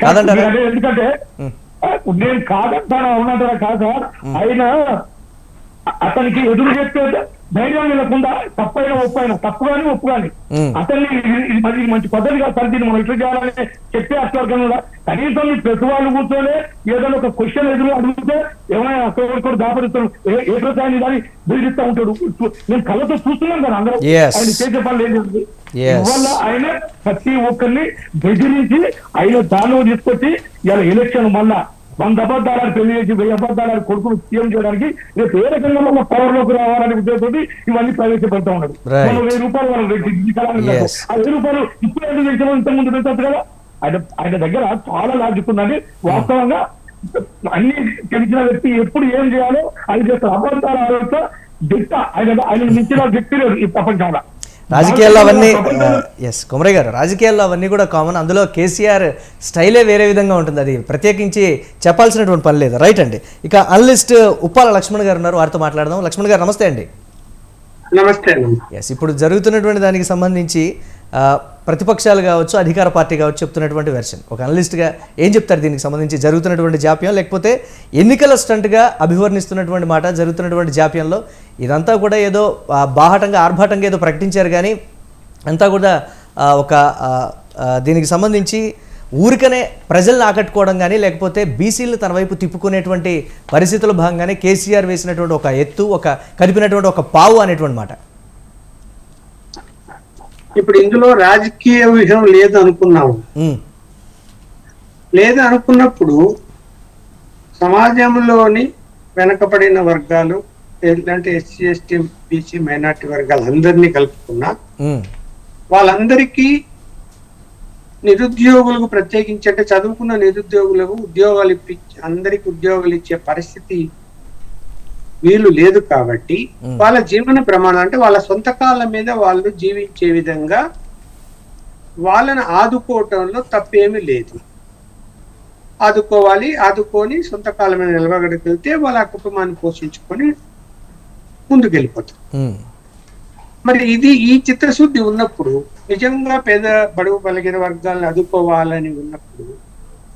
కాదంటారా? ఎందుకంటే నేను కాదంటాను, అవునంటారా? కాదు సార్, ఆయన అతనికి ఎదురు చెప్తే ధైర్యం వెళ్ళకుండా తప్పైన ఒప్పైన తప్పు కానీ ఒప్పు కానీ అతన్ని ఇది మంచి పద్ధతిగా పరిధిని మనం ఇట్లా చేయాలని చెప్పే అసలు కనీసం ప్రతి వాళ్ళు కూర్చొని ఏదైనా ఒక క్వశ్చన్ ఎదురు అడిగితే ఏమైనా అక్కడ దాపరిస్తాడు ఏ ప్రచారాన్ని దాన్ని బెదిరిస్తూ ఉంటాడు. నేను కళ్ళతో చూస్తున్నాను కదా అందరూ ఆయన చేసే పనులు ఏం చేస్తుంది. ఇవల్ల ఆయన ప్రతి ఒక్కరిని బెదిరించి ఆయన దానిలో తీసుకొచ్చి ఇలా ఎలక్షన్ మళ్ళా 100 అబద్ధాలను పెళ్లి చేసి 1000 అబద్ధాలను కొడుకును సీఎం చేయడానికి రేపు ఏ రకంగా పవర్ లోకి రావాలనే ఉద్దేశంతో ఇవన్నీ ప్రవేశపెడతా ఉన్నాడు. 1000 రూపాయలు వాళ్ళు 1000 రూపాయలు ఇప్పుడు ఎందుకు చేసామో ఇంతకుముందు పెట్టచ్చు కదా. ఆయన దగ్గర చాలా లాజిక్ ఉందండి. వాస్తవంగా అన్ని తెలిసిన వ్యక్తి ఎప్పుడు ఏం చేయాలో అది చేస్తారు. అబద్ధాల ఆలోచన దిట్ట ఆయన మించిన వ్యక్తి లేదు ఈ ప్రపంచంలో. రాజకీయాల్లో అవన్నీ ఎస్ కుమరయ్య గారు, రాజకీయాల్లో అవన్నీ కూడా కామన్. అందులో కేసీఆర్ స్టైలే వేరే విధంగా ఉంటుంది, అది ప్రత్యేకించి చెప్పాల్సినటువంటి పని లేదు. రైట్ అండి. ఇక అనలిస్ట్ ఉప్పాల లక్ష్మణ్ గారు ఉన్నారు, వారితో మాట్లాడదాం. లక్ష్మణ్ గారు నమస్తే అండి. నమస్తే. ఎస్, ఇప్పుడు జరుగుతున్నటువంటి దానికి సంబంధించి ప్రతిపక్షాలు కావచ్చు, అధికార పార్టీ కావచ్చు చెప్తున్నటువంటి వెర్షన్, ఒక అనలిస్ట్గా ఏం చెప్తారు దీనికి సంబంధించి? జరుగుతున్నటువంటి జాప్యం, లేకపోతే ఎన్నికల స్టంట్గా అభివర్ణిస్తున్నటువంటి మాట, జరుగుతున్నటువంటి జాప్యంలో ఇదంతా కూడా ఏదో బాహటంగా ఆర్భాటంగా ఏదో ప్రకటించారు, కానీ అంతా కూడా ఒక దీనికి సంబంధించి ఊరికనే ప్రజల్ని ఆకట్టుకోవడం కానీ, లేకపోతే బీసీలను తన వైపు తిప్పుకునేటువంటి పరిస్థితుల భాగంగానే కేసీఆర్ వేసినటువంటి ఒక ఎత్తు, ఒక కదిపినటువంటి ఒక పావు అనేటువంటి మాట. ఇప్పుడు ఇందులో రాజకీయ వ్యూహం లేదు అనుకున్నాము. లేదు అనుకున్నప్పుడు సమాజంలోని వెనకబడిన వర్గాలు, అంటే ఎస్సీ, ఎస్టీ, బీసీ, మైనార్టీ వర్గాలు అందరినీ కలుపుకున్నా వాళ్ళందరికీ నిరుద్యోగులకు ప్రత్యేకించి, అంటే చదువుకున్న నిరుద్యోగులకు ఉద్యోగాలు అందరికి ఉద్యోగాలు ఇచ్చే పరిస్థితి వీలు లేదు. కాబట్టి వాళ్ళ జీవన ప్రమాణం, అంటే వాళ్ళ సొంత కాళ్ళ మీద వాళ్ళు జీవించే విధంగా వాళ్ళని ఆదుకోవటంలో తప్పేమీ లేదు. ఆదుకోవాలి, ఆదుకొని సొంత కాళ్ళ మీద నిలబడగలిగితే వాళ్ళ కుటుంబాన్ని పోషించుకొని ముందుకెళ్ళిపోతారు. మరి ఈ చిత్తశుద్ధి ఉన్నప్పుడు, నిజంగా పేద బడుగు బలగిన వర్గాలను ఆదుకోవాలని ఉన్నప్పుడు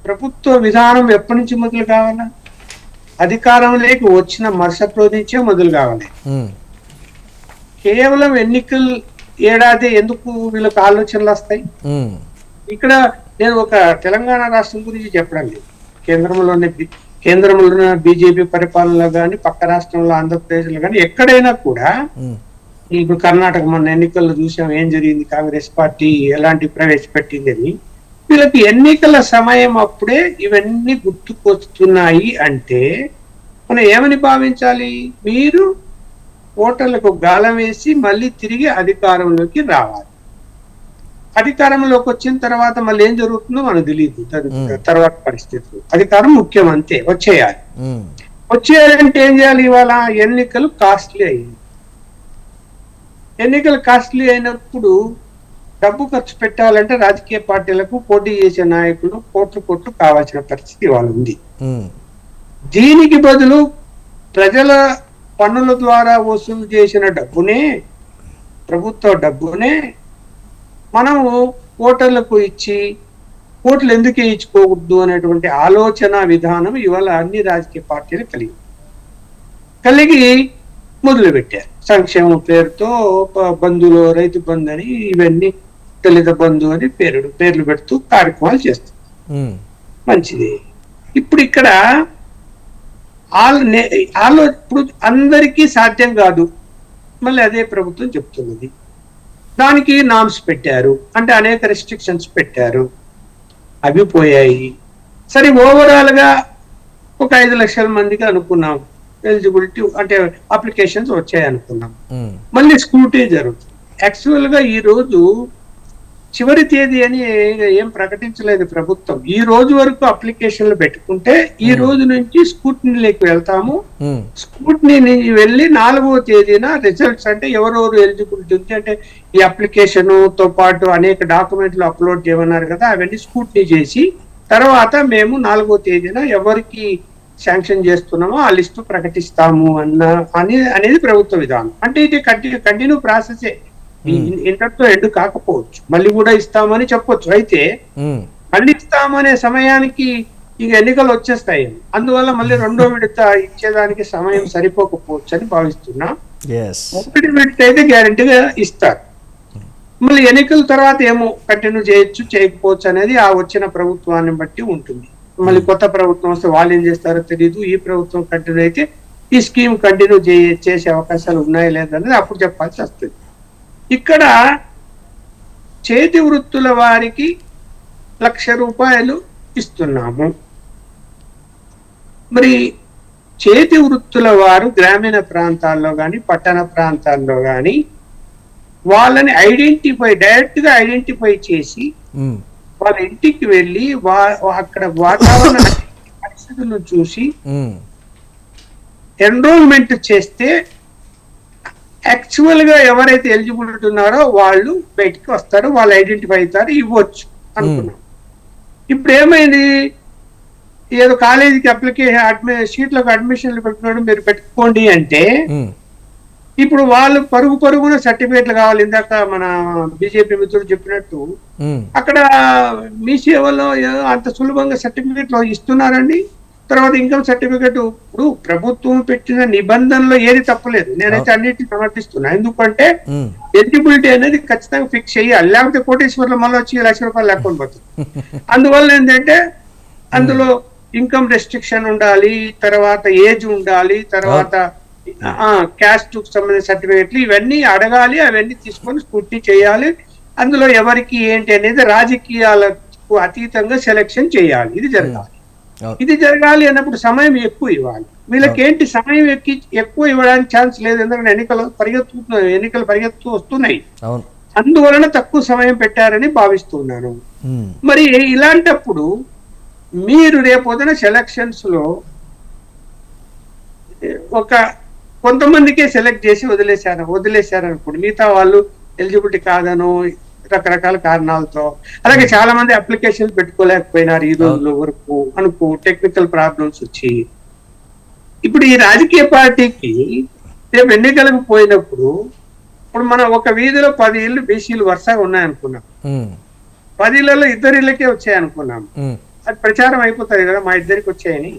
ప్రభుత్వ విధానం ఎప్పటి నుంచి మొదలు కావాలా? అధికారంలోకి వచ్చిన మరుసటి రోజు నుంచే మొదలు కావాలి. కేవలం ఎన్నికలు ఏడాది ఎందుకు వీళ్ళకి ఆలోచనలు వస్తాయి? ఇక్కడ నేను ఒక తెలంగాణ రాష్ట్రం గురించి చెప్పడం లేదు. కేంద్రంలో బీజేపీ పరిపాలనలో కానీ, పక్క రాష్ట్రంలో ఆంధ్రప్రదేశ్ లో కానీ ఎక్కడైనా కూడా, ఇప్పుడు కర్ణాటక మొన్న ఎన్నికల్లో చూసాం ఏం జరిగింది, కాంగ్రెస్ పార్టీ ఎలాంటి ప్రవేశపెట్టింది అని. వీళ్ళకి ఎన్నికల సమయం అప్పుడే ఇవన్నీ గుర్తుకొస్తున్నాయి అంటే మనం ఏమని భావించాలి? మీరు ఓటర్లకు గాలం వేసి మళ్ళీ తిరిగి అధికారంలోకి రావాలి. అధికారంలోకి వచ్చిన తర్వాత మళ్ళీ ఏం జరుగుతుందో మనకు తెలియదు. తర్వాత పరిస్థితులు, అధికారం ముఖ్యం అంతే, వచ్చేయాలి. వచ్చేయాలంటే ఏం చేయాలి? ఇవాళ ఎన్నికలు కాస్ట్లీ అయింది. ఎన్నికలు కాస్ట్లీ అయినప్పుడు డబ్బు ఖర్చు పెట్టాలంటే రాజకీయ పార్టీలకు పోటీ చేసే నాయకులు కోట్లు కావాల్సిన పరిస్థితి ఇవాళ ఉంది. దీనికి బదులు ప్రజల పన్నుల ద్వారా వసూలు చేసిన డబ్బునే, ప్రభుత్వ డబ్బునే మనము ఓటర్లకు ఇచ్చి ఓట్లు ఎందుకు వేయించుకోకూడదు అనేటువంటి ఆలోచన విధానం ఇవాళ అన్ని రాజకీయ పార్టీలు కలిగి మొదలుపెట్టారు. సంక్షేమం పేరుతో బంధువులు, రైతు బంధు అని, ఇవన్నీ దళిత బంధు అని పేర్లు పెడుతూ కార్యక్రమాలు చేస్తారు. మంచిది. ఇప్పుడు ఇక్కడ ఇప్పుడు అందరికీ సాధ్యం కాదు, మళ్ళీ అదే ప్రభుత్వం చెప్తున్నది. దానికి నామ్స్ పెట్టారు, అంటే అనేక రెస్ట్రిక్షన్స్ పెట్టారు, అవి పోయాయి. సరే, ఓవరాల్ గా ఒక 5 లక్షల మందికి అనుకున్నాం ఎలిజిబిలిటీ, అంటే అప్లికేషన్స్ వచ్చాయి అనుకున్నాం. మళ్ళీ స్క్రూటీ జరుగుతుంది. యాక్చువల్ గా ఈ రోజు చివరి తేదీ అని ఏం ప్రకటించలేదు ప్రభుత్వం. ఈ రోజు వరకు అప్లికేషన్లు పెట్టుకుంటే ఈ రోజు నుంచి స్క్రూటినీలోకి వెళ్తాము. స్క్రూటినీ వెళ్ళి 4వ తేదీన రిజల్ట్స్, అంటే ఎవరెవరు ఎలిజిబిలిటీ ఉంది, అంటే ఈ అప్లికేషన్ తో పాటు అనేక డాక్యుమెంట్లు అప్లోడ్ చేయమన్నారు కదా, అవన్నీ స్క్రూటినీ చేసి తర్వాత మేము 4వ తేదీన ఎవరికి శాంక్షన్ చేస్తున్నామో ఆ లిస్టు ప్రకటిస్తాము అనేది ప్రభుత్వ విధానం. అంటే ఇది కంటిన్యూ ప్రాసెసే, ఇంతటితో ఎండ్ కాకపోవచ్చు, మళ్ళీ కూడా ఇస్తామని చెప్పొచ్చు. అయితే మళ్ళీ ఇస్తామనే సమయానికి ఇక ఎన్నికలు వచ్చేస్తాయి, అందువల్ల మళ్ళీ 2వ విడత ఇచ్చేదానికి సమయం సరిపోకపోవచ్చు అని భావిస్తున్నా. 1వ విడత అయితే గ్యారంటీగా ఇస్తారు. మళ్ళీ ఎన్నికల తర్వాత ఏమో కంటిన్యూ చేయొచ్చు, చేయకపోవచ్చు అనేది ఆ వచ్చిన ప్రభుత్వాన్ని బట్టి ఉంటుంది. మళ్ళీ కొత్త ప్రభుత్వం వస్తే వాళ్ళు ఏం చేస్తారో తెలియదు. ఈ ప్రభుత్వం కంటిన్యూ అయితే ఈ స్కీమ్ కంటిన్యూ చేసే అవకాశాలు ఉన్నాయా లేదనేది అప్పుడు చెప్పాల్సి వస్తుంది. ఇక్కడ చేతి వృత్తుల వారికి 1,00,000 రూపాయలు ఇస్తున్నాము. మరి చేతి వృత్తుల వారు గ్రామీణ ప్రాంతాల్లో కానీ, పట్టణ ప్రాంతాల్లో కానీ వాళ్ళని డైరెక్ట్ గా ఐడెంటిఫై చేసి వాళ్ళ ఇంటికి వెళ్ళి అక్కడ వాతావరణ పరిస్థితులను చూసి ఎన్రోల్మెంట్ చేస్తే యాక్చువల్ గా ఎవరైతే ఎలిజిబిలిటీ ఉన్నారో వాళ్ళు బయటికి వస్తారు, వాళ్ళు ఐడెంటిఫై అవుతారు, ఇవ్వచ్చు అనుకున్నాం. ఇప్పుడు ఏమైంది, ఏదో కాలేజీకి అప్లికేషన్ సీట్లకు అడ్మిషన్లు పెట్టుకోవడం మీరు పెట్టుకోండి అంటే ఇప్పుడు వాళ్ళు పరుగున సర్టిఫికేట్లు కావాలి. ఇందాక మన బీజేపీ మిత్రుడు చెప్పినట్టు అక్కడ మీ సేవలో అంత సులభంగా సర్టిఫికేట్లు ఇస్తున్నారండి. తర్వాత ఇన్కమ్ సర్టిఫికేట్ ఇప్పుడు ప్రభుత్వం పెట్టిన నిబంధనలో ఏది తప్పలేదు, నేనైతే అన్నిటిని సమర్థిస్తున్నా. ఎందుకంటే ఎలిజిబిలిటీ అనేది ఖచ్చితంగా ఫిక్స్ చేయాలి, లేకపోతే కోటేశ్వర్లో మళ్ళీ వచ్చి ₹1,00,000 లేకుండా పోతుంది. అందువల్ల ఏంటంటే అందులో ఇన్కమ్ రెస్ట్రిక్షన్ ఉండాలి, తర్వాత ఏజ్ ఉండాలి, తర్వాత క్యాస్ట్ కు సంబంధించిన సర్టిఫికేట్లు ఇవన్నీ అడగాలి, అవన్నీ తీసుకొని స్ఫూర్తి చేయాలి. అందులో ఎవరికి ఏంటి అనేది రాజకీయాలకు అతీతంగా సెలెక్షన్ చేయాలి. ఇది జరగాలి అన్నప్పుడు సమయం ఎక్కువ ఇవ్వాలి. వీళ్ళకి ఏంటి సమయం ఎక్కువ ఇవ్వడానికి ఛాన్స్ లేదు, ఎందుకంటే ఎన్నికలు పరిగెత్తు వస్తున్నాయి. అందువలన తక్కువ సమయం పెట్టారని భావిస్తున్నాను. మరి ఇలాంటప్పుడు మీరు రేపొద్దున సెలక్షన్స్ లో కొంతమందికే సెలెక్ట్ చేసి వదిలేశారు అనుకోండి, మిగతా వాళ్ళు ఎలిజిబిలిటీ కాదనో రకరకాల కారణాలతో, అలాగే చాలా మంది అప్లికేషన్లు పెట్టుకోలేకపోయినారు ఈ రోజుల వరకు టెక్నికల్ ప్రాబ్లమ్స్ వచ్చి. ఇప్పుడు ఈ రాజకీయ పార్టీకి రేపు ఎన్నికలకు పోయినప్పుడు ఇప్పుడు మనం ఒక వీధిలో 10 ఇళ్ళు బీసీలు వరుసగా ఉన్నాయనుకున్నాం, 10 ఇళ్లలో 2 ఇళ్ళకే వచ్చాయనుకున్నాం. అది ప్రచారం అయిపోతుంది కదా మా ఇద్దరికి వచ్చాయని.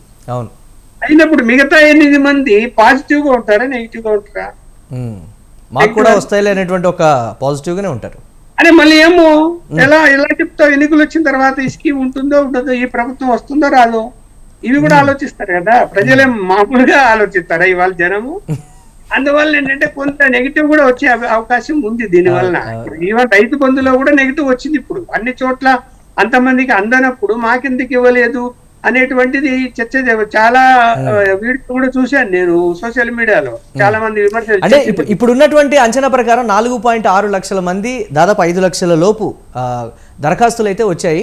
అయినప్పుడు మిగతా 8 మంది పాజిటివ్ గా ఉంటారా నెగిటివ్ గా ఉంటారా? మాకు కూడా వస్తాయి అనేటువంటి ఒక పాజిటివ్ గానే ఉంటారు. అరే మళ్ళీ ఏమో ఎలా చెప్తావు, ఎన్నికలు వచ్చిన తర్వాత ఈ స్కీమ్ ఉంటుందో ఉండదో, ఈ ప్రభుత్వం వస్తుందో రాదో, ఇవి కూడా ఆలోచిస్తారు కదా. ప్రజలేం మామూలుగా ఆలోచిస్తారా ఇవాళ జనము? అందువల్ల ఏంటంటే కొంత నెగిటివ్ కూడా వచ్చే అవకాశం ఉంది దీనివల్ల. ఈవెన్ రైతు బంధులో కూడా నెగిటివ్ వచ్చింది. ఇప్పుడు అన్ని చోట్ల అంతమందికి అందనప్పుడు మాకెందుకు ఇవ్వలేదు అనేటువంటిది చర్చ చాలా వీడియో కూడా చూశాను నేను సోషల్ మీడియాలో. చాలా మంది విమర్శలు. అంటే ఇప్పుడు ఉన్నటువంటి అంచనా ప్రకారం 4.6 లక్షల మంది, దాదాపు 5 లక్షల లోపు దరఖాస్తులు అయితే వచ్చాయి.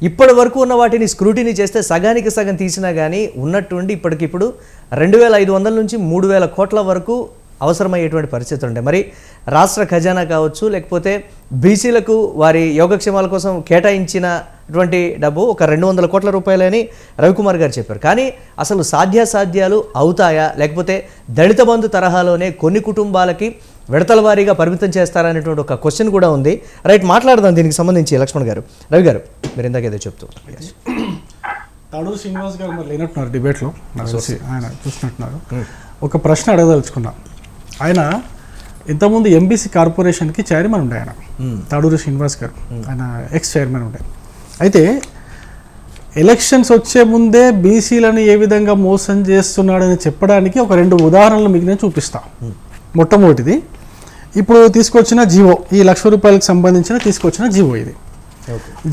ఇప్పటి వరకు ఉన్న వాటిని స్క్రూటినీ చేస్తే సగానికి సగం తీసినా కానీ ఉన్నట్టుండి ఇప్పటికిప్పుడు 2,500 నుంచి 3,000 కోట్ల వరకు అవసరమయ్యేటువంటి పరిస్థితులు ఉంటాయి. మరి రాష్ట్ర ఖజానా కావచ్చు, లేకపోతే బీసీలకు వారి యోగక్షేమాల కోసం కేటాయించినటువంటి డబ్బు ఒక 200 కోట్ల రూపాయలని రవికుమార్ గారు చెప్పారు. కానీ అసలు సాధ్యాసాధ్యాలు అవుతాయా, లేకపోతే దళిత బంధు తరహాలోనే కొన్ని కుటుంబాలకి విడతల వారీగా పరిమితం చేస్తారనేటువంటి ఒక క్వశ్చన్ కూడా ఉంది. రైట్, మాట్లాడదాం దీనికి సంబంధించి. లక్ష్మణ్ గారు, రవి గారు, మీరు ఇందాక ఏదో చెప్తూ తాడూరు శ్రీనివాస్ గారు మరి లేనట్టున్నారు డిబేట్లో, ఆయన చూసినట్టున్నారు. ఒక ప్రశ్న అడగదలుచుకున్నా. ఆయన ఇంతకుముందు ఎంబీసీ కార్పొరేషన్కి చైర్మన్ ఉండే ఆయన, తాడూరు శ్రీనివాస్ గారు, ఆయన ఎక్స్ చైర్మన్ ఉండే. అయితే ఎలక్షన్స్ వచ్చే ముందే బీసీలను ఏ విధంగా మోసం చేస్తున్నాడని చెప్పడానికి ఒక 2 ఉదాహరణలు మీకు నేను చూపిస్తా. మొట్టమొదటిది ఇప్పుడు తీసుకొచ్చిన జీవో, ఈ ₹1,00,000 సంబంధించిన తీసుకొచ్చిన జీవో. ఇది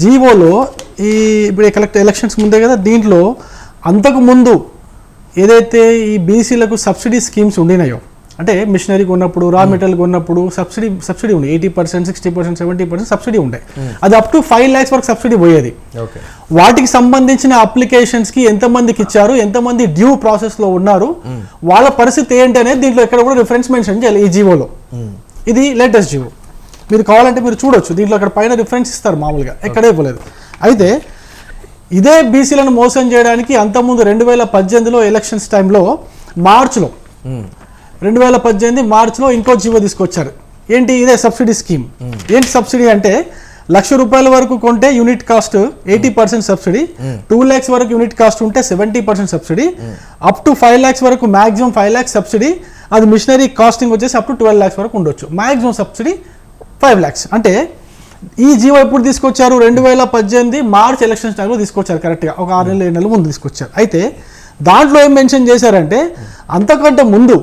జీవోలో ఇప్పుడు ఎలక్షన్స్ ముందే కదా, దీంట్లో అంతకుముందు ఏదైతే ఈ బీసీలకు సబ్సిడీ స్కీమ్స్ ఉండినాయో, అంటే మిషనరీ కొన్నప్పుడు, రా మెటీరియల్ కొన్నప్పుడు సబ్సిడీ ఉండే 80%, 60%, 70% సబ్సిడీ ఉండే. అది అప్ టు 5 lakhs వరకు సబ్సిడీ పోయేది. వాటికి సంబంధించిన అప్లికేషన్స్కి ఎంతమందికి ఇచ్చారు, ఎంతమంది డ్యూ ప్రాసెస్లో ఉన్నారు, వాళ్ళ పరిస్థితి ఏంటి అనేది దీంట్లో ఎక్కడ కూడా రిఫరెన్స్ మెన్షన్ చేయాలి ఈ జీవోలో. ఇది లేటెస్ట్ జీవో, మీరు కావాలంటే మీరు చూడొచ్చు. దీంట్లో అక్కడ పైన రిఫరెన్స్ ఇస్తారు, మామూలుగా ఎక్కడే పోలేదు. అయితే ఇదే బీసీలను మోసం చేయడానికి అంతకుముందు 2018లో ఎలక్షన్స్ టైంలో మార్చిలో 2018 మార్చిలో ఇంకో జీవో తీసుకొచ్చారు. ఏంటి, ఇదే సబ్సిడీ స్కీమ్. ఏంటి సబ్సిడీ అంటే ₹1,00,000 వరకు కొంటే యూనిట్ కాస్ట్ 80% సబ్సిడీ, 2 lakhs వరకు యూనిట్ కాస్ట్ ఉంటే 70% సబ్సిడీ, అప్ టు 5 lakhs వరకు మాక్సిమం 5 lakhs సబ్సిడీ. అది మిషనరీ కాస్టింగ్ వచ్చేసి అప్ టు 12 lakhs వరకు ఉండొచ్చు. Maximum subsidy 5 lakhs. అంటే ఈ జీవో ఎప్పుడు తీసుకొచ్చారు? 2018 మార్చ్ ఎలక్షన్స్ టైంలో తీసుకొచ్చారు. కరెక్ట్గా ఒక 6 నెలల ముందు తీసుకొచ్చారు. అయితే దాంట్లో ఏం మెన్షన్ చేశారంటే అంతకంటే ముందు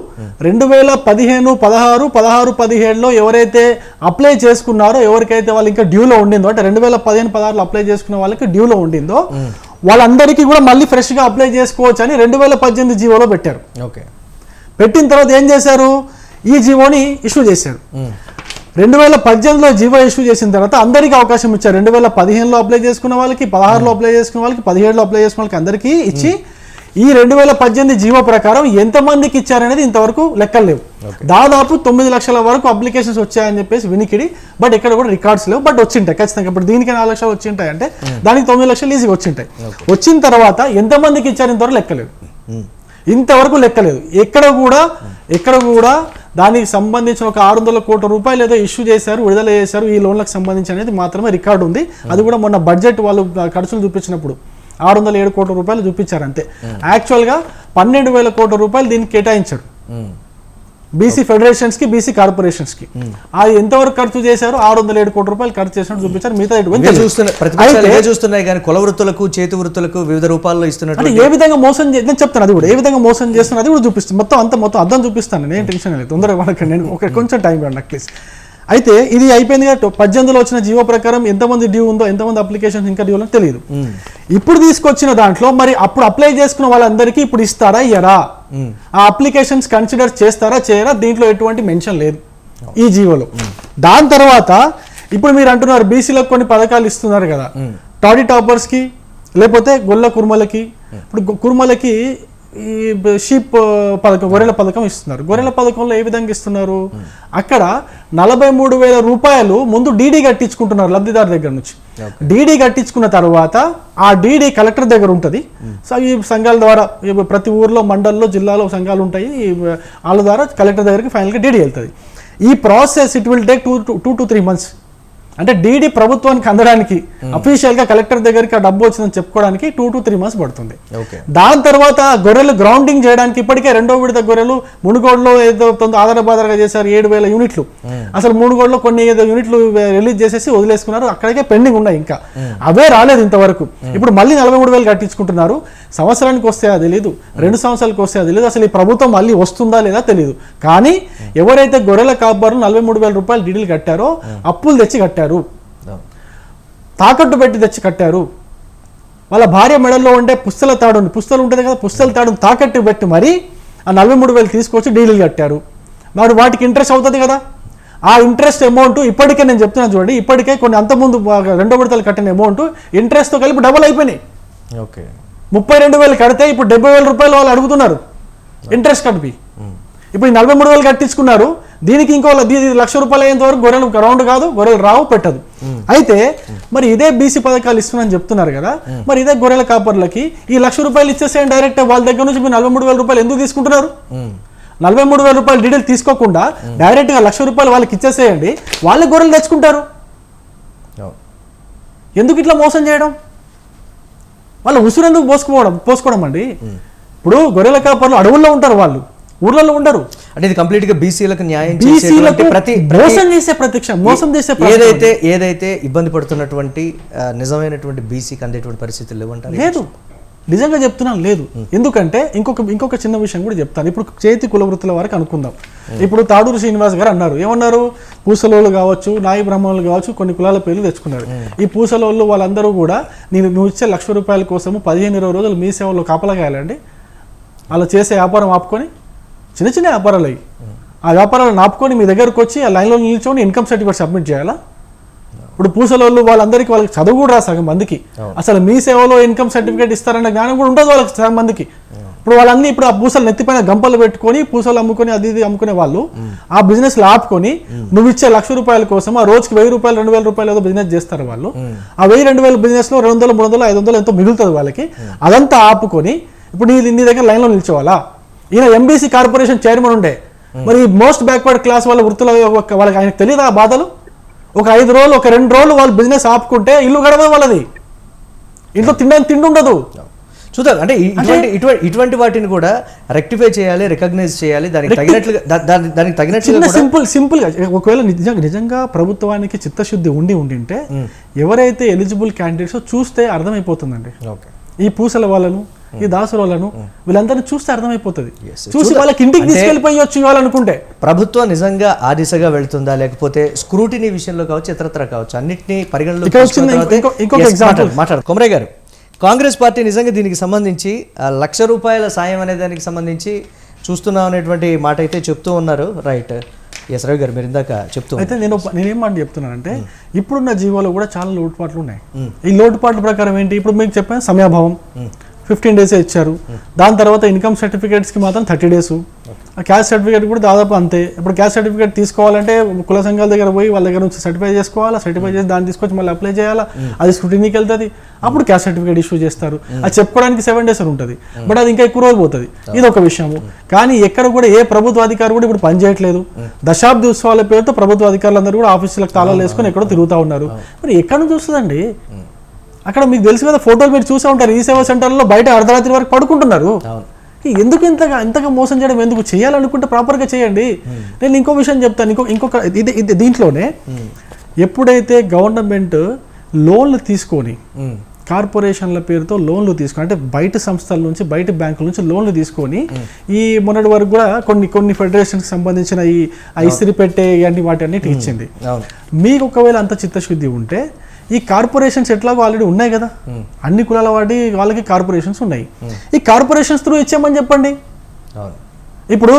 2015, 16, 17లో ఎవరైతే అప్లై చేసుకున్నారో, ఎవరికైతే వాళ్ళు ఇంకా డ్యూలో ఉండిందో, అంటే 2015, 16లో అప్లై చేసుకున్న వాళ్ళకి డ్యూలో ఉండిందో వాళ్ళందరికీ కూడా మళ్ళీ ఫ్రెష్గా అప్లై చేసుకోవచ్చు అని 2018 జీవోలో పెట్టారు. పెట్టిన తర్వాత ఏం చేశారు, ఈ జీవోని ఇష్యూ చేశారు. 2018లో జీవో ఇష్యూ చేసిన తర్వాత అందరికీ అవకాశం ఇచ్చారు. 2015లో అప్లై చేసుకున్న వాళ్ళకి, 16లో అప్లై చేసుకున్న వాళ్ళకి, 17లో అప్లై చేసుకున్న వాళ్ళకి అందరికీ ఇచ్చి ఈ 2018 జీవో ప్రకారం ఎంతమందికి ఇచ్చారనేది ఇంతవరకు లెక్కలు లేవు. దాదాపు 9 లక్షల వరకు అప్లికేషన్స్ వచ్చాయని చెప్పేసి వినికిడి, బట్ ఇక్కడ కూడా రికార్డ్స్ లేవు, బట్ వచ్చింటాయి ఖచ్చితంగా. ఇప్పుడు దీనికి 4 లక్షలు వచ్చింటాయి అంటే దానికి 9 లక్షలు ఈజీగా వచ్చింటాయి. వచ్చిన తర్వాత ఎంతమందికి ఇచ్చారు ఇంతవరకు లెక్కలేదు, ఇంతవరకు లెక్కలేదు. ఎక్కడ కూడా దానికి సంబంధించిన ఒక 600 కోట్ల రూపాయలు ఏదో ఇష్యూ చేశారు, విడుదల చేశారు ఈ లోన్లకు సంబంధించి అనేది మాత్రమే రికార్డు ఉంది. అది కూడా మొన్న బడ్జెట్ వాళ్ళు ఖర్చులు చూపించినప్పుడు 607 కోట్ల రూపాయలు చూపించారు అంతే. యాక్చువల్గా 12,000 కోట్ల రూపాయలు దీనికి కేటాయించారు బీసీ ఫెడరేషన్స్ కి, బీసీ కార్పొరేషన్స్ కి. అది ఎంతవరకు ఖర్చు చేశారు? 607 కోట్ల రూపాయలు ఖర్చు చేసినట్టు చూపించారు. మిగతా చూస్తున్నాయి కానీ కుల వృత్తులకు, చేతి వృత్తులకు వివిధ రూపాల్లో ఇస్తున్నట్టు ఏ విధంగా మోసం నేను చెప్తాను, అది కూడా ఏ విధంగా మోసం చేస్తున్నది కూడా చూపిస్తాను. మొత్తం అర్థం చూపిస్తాను, నేను టెన్షన్ లేదు, తొందరగా పడకండి, నేను కొంచెం టైం ఇవ్వండి నాకు ప్లీజ్. అయితే ఇది అయిపోయింది కదా, 18లో వచ్చిన జీవో ప్రకారం ఎంతమంది డ్యూ ఉందో, ఎంతమంది అప్లికేషన్ ఇంకా డ్యూ ఉందో తెలియదు. ఇప్పుడు తీసుకొచ్చిన దాంట్లో మరి అప్పుడు అప్లై చేసుకున్న వాళ్ళందరికీ ఇప్పుడు ఇస్తారా ఇయ్యరా, ఆ అప్లికేషన్స్ కన్సిడర్ చేస్తారా చేయరా, దీంట్లో ఎటువంటి మెన్షన్ లేదు ఈ జీవోలో. దాని తర్వాత ఇప్పుడు మీరు అంటున్నారు బీసీలకు కొన్ని పథకాలు ఇస్తున్నారు కదా, టాడీ టాపర్స్ కి లేకపోతే గొల్ల కుర్మలకి. ఇప్పుడు కుర్మలకి ఈ షీప్ పథకం, గొర్రెల పథకం ఇస్తున్నారు. గొర్రెల పథకంలో ఏ విధంగా ఇస్తున్నారు? అక్కడ 43,000 రూపాయలు ముందు డీడీ కట్టించుకుంటున్నారు లబ్ధిదారు దగ్గర నుంచి. డీడీ కట్టించుకున్న తర్వాత ఆ డీడీ కలెక్టర్ దగ్గర ఉంటుంది. సో ఈ సంఘాల ద్వారా ప్రతి ఊర్లో, మండల్లో, జిల్లాలో సంఘాలు ఉంటాయి, వాళ్ళ ద్వారా కలెక్టర్ దగ్గరికి ఫైనల్గా డీడీ వెళ్తుంది. ఈ process it will take 2 to 3 months. అంటే డీడీ ప్రభుత్వానికి అందడానికి అఫీషియల్ గా కలెక్టర్ దగ్గరికి ఆ డబ్బు వచ్చిందని చెప్పుకోవడానికి 2 to 3 months పడుతుంది. దాని తర్వాత గొర్రెలు గ్రౌండింగ్ చేయడానికి ఇప్పటికే 2వ విడత గొర్రెలు మునుగోడులో ఏదో ఆధారబాధారగా చేశారు 7,000 యూనిట్లు. అసలు మునుగోడులో కొన్ని ఏదో యూనిట్లు రిలీజ్ చేసేసి వదిలేసుకున్నారు, అక్కడికే పెండింగ్ ఉన్నాయి, ఇంకా అవే రాలేదు ఇంతవరకు. ఇప్పుడు మళ్ళీ 43,000 కట్టించుకుంటున్నారు. సంవత్సరానికి వస్తే అది తెలియదు, 2 సంవత్సరాలకు వస్తే అది తెలియదు, అసలు ఈ ప్రభుత్వం మళ్ళీ వస్తుందా లేదా తెలియదు. కానీ ఎవరైతే గొర్రెల కాపర్లు 43,000 రూపాయలు డీడీలు కట్టారో అప్పులు తెచ్చి కట్టారు, తాకట్టు పెట్టి తెచ్చి కట్టారు. వాళ్ళ భార్య మెడల్లో ఉండే పుస్తల ఉంటుంది కదా, పుస్తల తాడును తాకట్టు పెట్టి మరి ఆ 43,000 తీసుకొచ్చి డీడీలు కట్టారు. మరి వాటికి ఇంట్రెస్ట్ అవుతుంది కదా. ఆ ఇంట్రెస్ట్ అమౌంట్ ఇప్పటికే నేను చెప్తున్నాను చూడండి, ఇప్పటికే కొన్ని అంతకుముందు 2వ విడతలు కట్టిన అమౌంట్ ఇంట్రెస్ట్తో కలిపి డబుల్ అయిపోయినాయి. 32,000 కడితే ఇప్పుడు 70,000 రూపాయలు వాళ్ళు అడుగుతున్నారు ఇంట్రెస్ట్ కట్టిపి. ఇప్పుడు 43,000 కట్టించుకున్నారు, దీనికి ఇంకో 1,00,000 రూపాయలు అయ్యేంత వరకు గొర్రెలు రౌండ్ కాదు, గొర్రెలు రావు, పెట్టదు. అయితే మరి ఇదే బీసీ పథకాలు ఇస్తున్నారని చెప్తున్నారు కదా, మరి ఇదే గొర్రెల కాపర్లకి ఈ 1,00,000 రూపాయలు ఇచ్చేసేయండి డైరెక్ట్. వాళ్ళ దగ్గర నుంచి మీరు 43,000 రూపాయలు ఎందుకు తీసుకుంటున్నారు? 43,000 రూపాయలు డీటెయిల్ తీసుకోకుండా డైరెక్ట్ గా 1,00,000 రూపాయలు వాళ్ళకి ఇచ్చేసేయండి, వాళ్ళే గొర్రెలు తెచ్చుకుంటారు. ఎందుకు ఇట్లా మోసం చేయడం? వాళ్ళ ఉసురు ఎందుకు పోసుకోవడం అండి? ఇప్పుడు గొర్రెల కాపర్లు అడవుల్లో ఉంటారు, వాళ్ళు ఊర్లలో ఉండరు. అంటే ఇది కంప్లీట్ గా బీసీలకు న్యాయం ఏదైతే ఇబ్బంది పడుతున్నటువంటి నిజమైనటువంటి బీసీకి అందేటువంటి పరిస్థితులు లేవంటారు. లేదు, నిజంగా చెప్తున్నాను లేదు. ఎందుకంటే ఇంకొక చిన్న విషయం కూడా చెప్తాను. ఇప్పుడు చేతి కుల వృత్తుల వరకు అనుకుందాం. ఇప్పుడు తాడూరు శ్రీనివాస్ గారు అన్నారు, ఏమన్నారు? పూసలోళ్ళు కావచ్చు, నాయి బ్రాహ్మణులు కావచ్చు, కొన్ని కులాల పేర్లు తెచ్చుకున్నారు. ఈ పూసలోళ్ళు వాళ్ళందరూ కూడా నువ్వు ఇచ్చే 1,00,000 రూపాయల కోసము 15-20 రోజులు మీ సేవలో కాపలాగాయాలండి. అలా చేసే వ్యాపారం ఆపుకొని, చిన్న చిన్న వ్యాపారాలు అయ్యి ఆ వ్యాపారాలను ఆపుకొని మీ దగ్గరకు వచ్చి ఆ లైన్లో నిల్చొని ఇన్కమ్ సర్టిఫికేట్ సబ్మిట్ చేయాలా? ఇప్పుడు పూసలోళ్ళు వాళ్ళందరికీ వాళ్ళకి చదువు కూడా రాదు సగం మందికి. అసలు మీ సేవలో ఇన్కమ్ సర్టిఫికేట్ ఇస్తారన్న జ్ఞానం కూడా ఉండదు వాళ్ళకి సగం మందికి. ఇప్పుడు వాళ్ళన్నీ ఇప్పుడు ఆ పూసలు నెత్తిపైన గంపలు పెట్టుకొని పూసలు అమ్ముకొని అది ఇది అమ్ముకునే వాళ్ళు ఆ బిజినెస్లు ఆపుకొని నువ్వు ఇచ్చే 1,00,000 రూపాయల కోసం ఆ రోజుకి 1,000 రూపాయలు 2,000 రూపాయలు ఏదో బిజినెస్ చేస్తారు వాళ్ళు. ఆ 1,000-2,000 బిజినెస్ లో 200, 300, 500 ఎంతో మిగులుతుంది వాళ్ళకి. అదంతా ఆపుకొని ఇప్పుడు నీ దగ్గర లైన్లో నిల్చోవాలా? ఈయన ఎంబీసీ కార్పొరేషన్ చైర్మన్ ఉండే, మరి మోస్ట్ బ్యాక్వర్డ్ క్లాస్ వాళ్ళ వృత్తుల వాళ్ళకి ఆయనకు తెలియదు ఆ బాధలు? ఒక 5 రోజులు, ఒక 2 రోజులు వాళ్ళు బిజినెస్ ఆపుకుంటే ఇల్లు గడవదు వాళ్ళది, ఇంట్లో తిండి ఉండదు. చూద్దాం. అంటే ఇటువంటి వాటిని కూడా రెక్టిఫై చేయాలి, రికగ్నైజ్ చేయాలి, దానికి తగినట్లుగా సింపుల్ గా. ఒకవేళ నిజంగా ప్రభుత్వానికి చిత్తశుద్ధి ఉండింటే ఎవరైతే ఎలిజిబుల్ క్యాండిడేట్స్ చూస్తే అర్థమైపోతుందండి. ఈ పూసల వాళ్ళను, ఈ దాసుల వాళ్ళను, వీళ్ళందరినీ చూస్తే అర్థమైపోతుంది. చూసి వాళ్ళకి ఇంటికి తీసుకెళ్ళిపోయొచ్చు ఇవ్వాలనుకుంటే. ప్రభుత్వం నిజంగా ఆ దిశగా వెళ్తుందా, లేకపోతే స్క్రూటినీ విషయంలో కావచ్చు, ఇతరత్ర కావచ్చు, అన్నింటినీ పరిగణలో మాట్లాడు. కొమరయ్య గారు, కాంగ్రెస్ పార్టీ నిజంగా దీనికి సంబంధించి 1,00,000 రూపాయల సాయం అనే దానికి సంబంధించి చూస్తున్నాం అనేటువంటి మాట అయితే చెప్తూ ఉన్నారు. రైట్, ఎస్ రవి గారు, మీరు ఇందాక చెప్తూ అయితే నేనేం మాట చెప్తున్నానంటే ఇప్పుడున్న జీవోలో కూడా చాలా లోటుపాట్లు ఉన్నాయి. ఈ లోటుపాట్ల ప్రకారం ఏంటి? ఇప్పుడు మీకు చెప్పాను, సమయాభావం, 15 days ఇచ్చారు. దాని తర్వాత ఇన్కమ్ సర్టిఫికేట్స్కి మాత్రం 30 days. ఆ క్యాస్ట్ సర్టిఫికేట్ కూడా దాదాపు అంతే. ఇప్పుడు క్యాస్ట్ సర్టిఫికేట్ తీసుకోవాలంటే కుల సంఘాల దగ్గర పోయి వాళ్ళ దగ్గర నుంచి సర్టిఫై చేసుకోవాలా, సర్టిఫై చేసి దాన్ని తీసుకొచ్చి మళ్ళీ అప్లై చేయాలా, అది స్క్రూటినీకి వెళ్తుంది, అప్పుడు క్యాస్ట్ సర్టిఫికేట్ ఇష్యూ చేస్తారు. అది చెప్పుకోవడానికి 7 days ఉంటుంది, బట్ అది ఇంకా ఎక్కువ రోజు పోతుంది. ఇది ఒక విషయము. కానీ ఎక్కడ కూడా ఏ ప్రభుత్వ అధికారి కూడా ఇప్పుడు పనిచేయట్లేదు. దశాబ్ది ఉత్సవాల పేరుతో ప్రభుత్వ అధికారులందరూ కూడా ఆఫీసులకు తాళాలు వేసుకొని ఎక్కడో తిరుగుతూ ఉన్నారు. మరి ఎక్కడ నుంచి వస్తుందండి? అక్కడ మీకు తెలుసు కదా, ఫోటోలు మీరు చూసే ఉంటారు, ఈ సేవా సెంటర్లో బయట అర్ధరాత్రి వరకు పడుకుంటున్నారు. ఎందుకు ఇంతగా మోసం చేయడం? ఎందుకు చేయాలనుకుంటే ప్రాపర్గా చేయండి. నేను ఇంకో విషయం చెప్తాను. ఇంకొక ఇది దీంట్లోనే ఎప్పుడైతే గవర్నమెంట్ లోన్లు తీసుకొని కార్పొరేషన్ల పేరుతో లోన్లు తీసుకొని, అంటే బయట సంస్థల నుంచి బయట బ్యాంకుల నుంచి లోన్లు తీసుకొని ఈ మొన్నటి వరకు కూడా కొన్ని ఫెడరేషన్కి సంబంధించిన ఈ ఐసిరి పెట్టే వాటి అన్నిటి ఇచ్చింది. మీకు ఒకవేళ అంత చిత్తశుద్ధి ఉంటే ఈ కార్పొరేషన్స్ ఎట్లాగో ఆల్రెడీ ఉన్నాయి కదా, అన్ని కులాల వాళ్ళకి కార్పొరేషన్స్ ఉన్నాయి. ఈ కార్పొరేషన్స్ త్రూ ఇచ్చామని చెప్పండి. ఇప్పుడు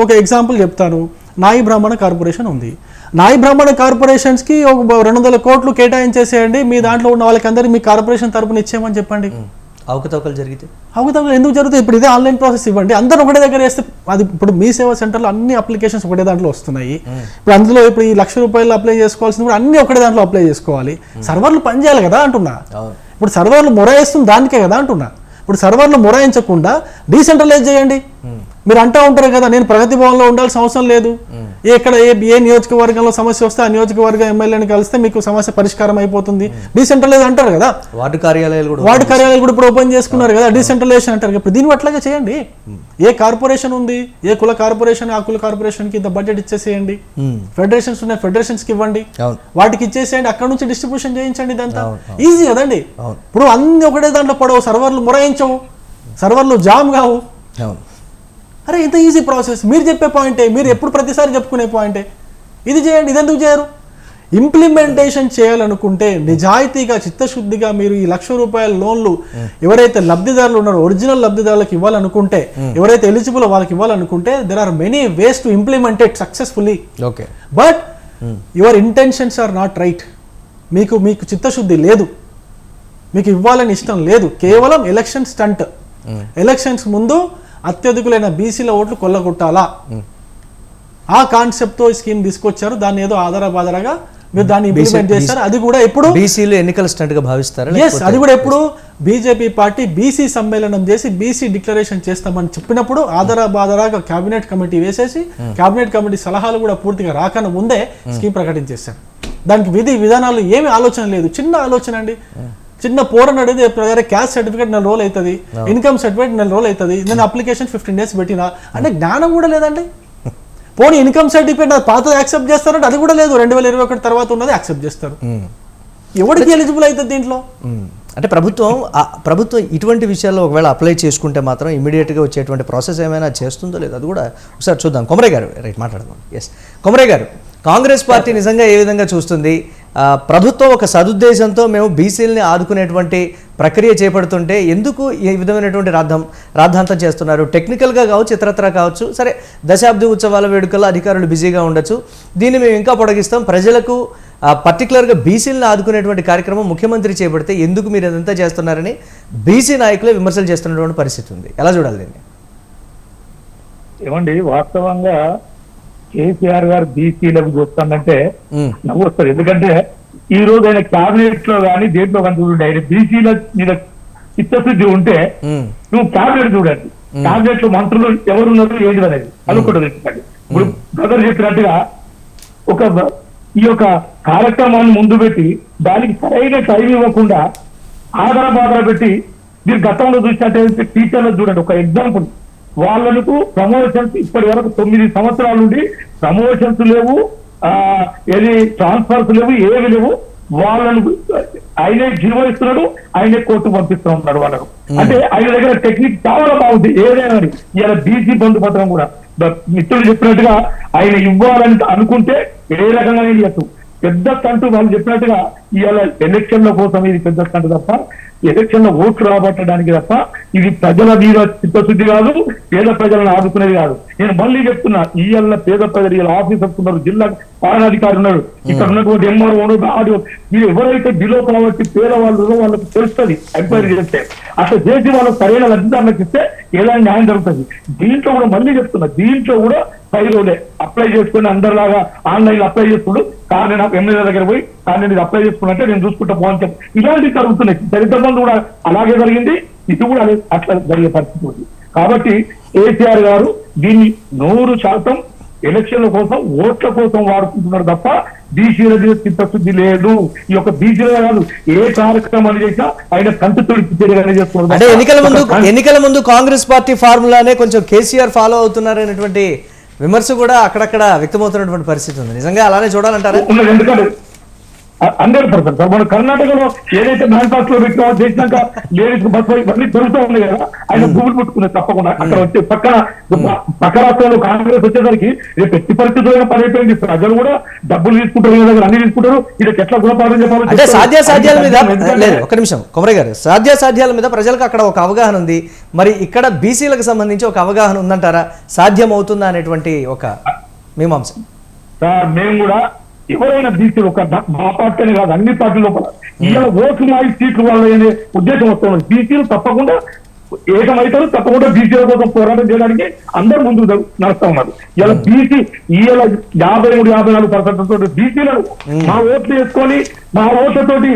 ఒక ఎగ్జాంపుల్ చెప్తాను. నాయి బ్రాహ్మణ కార్పొరేషన్ ఉంది. నాయి బ్రాహ్మణ కార్పొరేషన్స్కి ఒక 200 కోట్లు కేటాయించేసేయండి, మీ దాంట్లో ఉన్న వాళ్ళకి అందరికీ మీ కార్పొరేషన్ తరపున ఇచ్చామని చెప్పండి. అవకతవకలు జరిగితే అవకతవకలు ఎందుకు జరుగుతాయి? ఇప్పుడు ఇదే ఆన్లైన్ ప్రాసెస్ ఇవ్వండి, అందరూ ఒకటే దగ్గర వేస్తే అది. ఇప్పుడు మీ సేవా సెంటర్లో అన్ని అప్లికేషన్స్ ఒకటే దాంట్లో వస్తున్నాయి. ఇప్పుడు అందులో ఇప్పుడు ఈ ₹1,00,000 అప్లై చేసుకోవాల్సింది కూడా అన్ని ఒకటే దాంట్లో అప్లై చేసుకోవాలి. సర్వర్లు పనిచేయాలి కదా అంటున్నా. ఇప్పుడు సర్వర్లు మొరాయిస్తుంది దానికే కదా అంటున్నా. ఇప్పుడు సర్వర్లు మొరాయించకుండా డీసెంట్రలైజ్ చేయండి. మీరు అంటూ ఉంటారు కదా, నేను ప్రగతి భవన్లో ఉండాల్సిన అవసరం లేదు, ఎక్కడ ఏ నియోజకవర్గంలో సమస్య వస్తే ఆ నియోజకవర్గ ఎమ్మెల్యేని కలిస్తే మీకు సమస్య పరిష్కారం అయిపోతుంది. డీసెంట్రలైజ్ అంటారు కదా, వార్డు కార్యాలయాలు కూడా ఇప్పుడు ఓపెన్ చేసుకున్నారు కదా, డీసెంట్రలైజేషన్ అంటారు. ఇప్పుడు దీన్ని అట్లాగే చేయండి. ఏ కార్పొరేషన్ ఉంది, ఏ కుల కార్పొరేషన్, ఆ కుల కార్పొరేషన్కి ఇంత బడ్జెట్ ఇచ్చేసేయండి. ఫెడరేషన్స్ ఉన్నాయి, ఫెడరేషన్స్కి ఇవ్వండి, వాటికి ఇచ్చేసేయండి, అక్కడ నుంచి డిస్ట్రిబ్యూషన్ చేయించండి. ఇదంతా ఈజీ కదండి. ఇప్పుడు అన్ని ఒకటే దాంట్లో పడవు, సర్వర్లు మొరాయించవు, సర్వర్లు జామ్ కావు. అరే ఇంత ఈజీ ప్రాసెస్. మీరు చెప్పే పాయింటే, మీరు ఎప్పుడు ప్రతిసారి చెప్పుకునే పాయింటే. ఇది చేయండి, ఇదెందుకు చేయరు? ఇంప్లిమెంటేషన్ చేయాలనుకుంటే నిజాయితీగా చిత్తశుద్ధిగా మీరు ఈ ₹1,00,000 లోన్లు ఎవరైతే లబ్ధిదారులు ఉన్నారో ఒరిజినల్ లబ్ధిదారులకు ఇవ్వాలనుకుంటే, ఎవరైతే ఎలిజిబుల్ వాళ్ళకి ఇవ్వాలనుకుంటే, there are many ways to implement it successfully. Okay, but your intentions are not right. మీకు చిత్తశుద్ధి లేదు, మీకు ఇవ్వాలని ఇష్టం లేదు, కేవలం ఎలక్షన్ స్టంట్. ఎలక్షన్స్ ముందు అత్యధికులైన బీసీల ఓట్లు కొల్లగొట్టాలా, ఆ కాన్సెప్ట్ తో స్కీమ్ తీసుకొచ్చారు. దాన్ని ఏదో ఆధారబాధారగా మీరు దాన్ని ఇంప్లిమెంట్ చేస్తారు. అది కూడా ఎప్పుడు బీసీలు ఎన్నికల స్టంట్ గా భావిస్తారు. అది కూడా ఎప్పుడు బీజేపీ పార్టీ బీసీ సమ్మేళనం చేసి బీసీ డిక్లరేషన్ చేస్తామని చెప్పినప్పుడు ఆధారబాధారగా కేబినెట్ కమిటీ వేసేసి, కేబినెట్ కమిటీ సలహాలు కూడా పూర్తిగా రాకన ముందే స్కీమ్ ప్రకటించేశారు. దానికి విధానాలు ఏమి ఆలోచన లేదు. చిన్న ఆలోచన అండి. చిన్న పోరని అడిగితే క్యాస్ట్ సర్టిఫికేట్ 4 రోజులు అవుతుంది, ఇన్కమ్ సర్టిఫికేట్ 4 రోజులు అవుతుంది, నేను అప్లికేషన్ 15 days పెట్టినా అంటే జ్ఞానం కూడా లేదండి. పోనీ ఇన్కమ్ సర్టిఫికేట్ పాతది యాక్సెప్ట్ చేస్తారంటే అది కూడా లేదు. 2021 తర్వాత ఉన్నది యాక్సెప్ట్ చేస్తారు. ఎవరికి ఎలిజిబుల్ అవుతుంది దీంట్లో? అంటే ప్రభుత్వం ఇటువంటి విషయాల్లో ఒకవేళ అప్లై చేసుకుంటే మాత్రం ఇమీడియట్గా వచ్చేటువంటి ప్రాసెస్ ఏమైనా చేస్తుందో లేదో అది కూడా ఒకసారి చూద్దాం. కొమరయ్య గారు రైట్ మాట్లాడదాం. ఎస్ కొమరయ్య గారు, కాంగ్రెస్ పార్టీ నిజంగా ఏ విధంగా చూస్తుంది? ప్రభుత్వం ఒక సదుద్దేశంతో మేము బీసీలని ఆదుకునేటువంటి ప్రక్రియ చేపడుతుంటే ఎందుకు ఈ విధమైనటువంటి రాద్ధాంతం చేస్తున్నారు? టెక్నికల్గా కావచ్చు, ఇతరత్రా కావచ్చు. సరే, దశాబ్ది ఉత్సవాల వేడుకల్లో అధికారులు బిజీగా ఉండొచ్చు, దీన్ని మేము ఇంకా పొడిగిస్తాం. ప్రజలకు పర్టికులర్గా బీసీలను ఆదుకునేటువంటి కార్యక్రమం ముఖ్యమంత్రి చేపడితే ఎందుకు మీరు అదంతా చేస్తున్నారని బీసీ నాయకులే విమర్శలు చేస్తున్నటువంటి పరిస్థితి ఉంది. ఎలా చూడాలి దీన్ని? ఏమండి, వాస్తవంగా కేసీఆర్ గారు బీసీలకు చూస్తుందంటే నవ్వు వస్తారు. ఎందుకంటే ఈ రోజు ఆయన క్యాబినెట్ లో కానీ దేంట్లో కానీ చూడండి, ఆయన బీసీల మీద చిత్తశుద్ధి ఉంటే నువ్వు క్యాబినెట్ చూడండి, క్యాబినెట్ లో మంత్రులు ఎవరున్నారు ఏంటి అనేది అనుకుంటుంది. ఇప్పుడు బ్రదర్ చెప్పినట్టుగా ఈ యొక్క కార్యక్రమాన్ని ముందు పెట్టి దానికి సరైన టైం ఇవ్వకుండా ఆధార పెట్టి మీరు గతంలో చూసినట్టు టీచర్లు చూడండి. ఒక ఎగ్జాంపుల్, వాళ్ళకు ప్రమోషన్స్ ఇప్పటి వరకు 9 సంవత్సరాల నుండి ప్రమోషన్స్ లేవు, ఏది ట్రాన్స్ఫర్స్ లేవు, ఏవి లేవు. వాళ్ళను ఆయనే జీవనిస్తున్నాడు, ఆయనే కోర్టు పంపిస్తూ ఉన్నాడు వాళ్ళకు. అంటే ఆయన దగ్గర టెక్నిక్ చాలా బాగుంది. ఏదైనా ఇలా బీసీ బంధు పత్రం కూడా మిత్రులు చెప్పినట్టుగా ఆయన ఇవ్వాలని అనుకుంటే ఏ రకంగా ఇవ్వచ్చు. పెద్ద స్టంట్ వాళ్ళు చెప్పినట్టుగా ఇవాళ ఎలక్షన్ల కోసం ఇది పెద్ద స్టంట్ తప్ప ఎలక్షన్ లో ఓట్లు రాబట్టడానికి తప్ప ఇది ప్రజల మీద చిత్తశుద్ధి కాదు, పేద ప్రజలను ఆదుకునేది కాదు. నేను మళ్ళీ చెప్తున్నా, ఈయల్ల పేద ప్రజలు ఇలా ఆఫీసర్స్ ఉన్నారు, జిల్లా పాలనాధికారి ఉన్నారు, ఇక్కడ ఉన్నటువంటి ఎంఆర్ఓ మీరు ఎవరైతే బిలో కాబట్టి పేదవాళ్ళు వాళ్ళకి తెలుస్తుంది ఎంక్వైరీ చేస్తే. అట్లా చేసి వాళ్ళకి సరైన లబ్ధిదారులకు ఇస్తే ఏదైనా న్యాయం జరుగుతుంది. దీంట్లో కూడా మళ్ళీ చెప్తున్నా, దీంట్లో కూడా ఫైలోనే అప్లై చేసుకుని అందరిలాగా ఆన్లైన్ అప్లై చేసుకుంటూ కానీ నాకు ఎమ్మెల్యే దగ్గర పోయి కానీ నేను అప్లై చేసుకున్నట్టే నేను చూసుకుంటా పోని చెప్పి ఇలాంటివి జరుగుతున్నాయి. చరిత్ర బంధు కూడా అలాగే జరిగింది, ఇది కూడా అట్లా జరిగే పరిస్థితి ఉంది. కాబట్టి కేసీఆర్ గారు దీన్ని 100% ఎలక్షన్ల కోసం ఓట్ల కోసం వాడుకుంటున్నారు తప్ప బీసీల చిత్తశుద్ధి లేదు. ఈ యొక్క బీసీల కాదు, ఏ కార్యక్రమాలు చేసినా ఆయన కంటి తుడిచి చర్యగానే చేస్తున్నారు. అంటే ఎన్నికల ముందు కాంగ్రెస్ పార్టీ ఫార్ములానే కొంచెం కేసీఆర్ ఫాలో అవుతున్నారనేటువంటి విమర్శ కూడా అక్కడక్కడ వ్యక్తమవుతున్నటువంటి పరిస్థితి ఉంది. నిజంగా అలానే చూడాలంటారా? ఎందుకంటే 100% సార్, మన కర్ణాటకలో ఏదైతే మేనిఫెస్టోలో పెట్టినా చేసినాక లేడీస్ బస్ ఇవన్నీ జరుగుతూ ఉన్నాయి కదా, ఆయన భూములు పుట్టుకున్నాయి తప్పకుండా. అక్కడ వచ్చి పక్క రాష్ట్రంలో కాంగ్రెస్ వచ్చేసరికి రేపు ఎట్టి పరిస్థితుల్లో పని అయిపోయింది. ప్రజలు కూడా డబ్బులు తీసుకుంటారు, దగ్గర అన్ని తీసుకుంటారు. ఇది ఎట్లా గుణపాఠం చెప్పాలి అంటే సాధ్యాసాధ్యాల మీద లేదు, ఒక నిమిషం కొమరయ్య గారు, సాధ్యాసాధ్యాల మీద ప్రజలకు అక్కడ ఒక అవగాహన ఉంది. మరి ఇక్కడ బీసీలకు సంబంధించి ఒక అవగాహన ఉందంటారా? సాధ్యం అవుతుందా అనేటువంటి ఒక మీమాంస. సార్ మేము కూడా ఎవరైనా బీసీలు ఒక మా పార్టీ అని కాదు, అన్ని పార్టీ లోపల ఇలా ఓట్లు మాయి సీట్లు వాళ్ళనే ఉద్దేశం వస్తుంది. బీసీలు తప్పకుండా ఏకమైతారు, తప్పకుండా బీసీల కోసం పోరాటం చేయడానికి అందరూ ముందుకు నడుస్తా ఉన్నారు. ఇలా బీసీ ఇలా 53-54% తోటి బీసీలను మా ఓట్లు వేసుకొని మా ఓట్లతోటి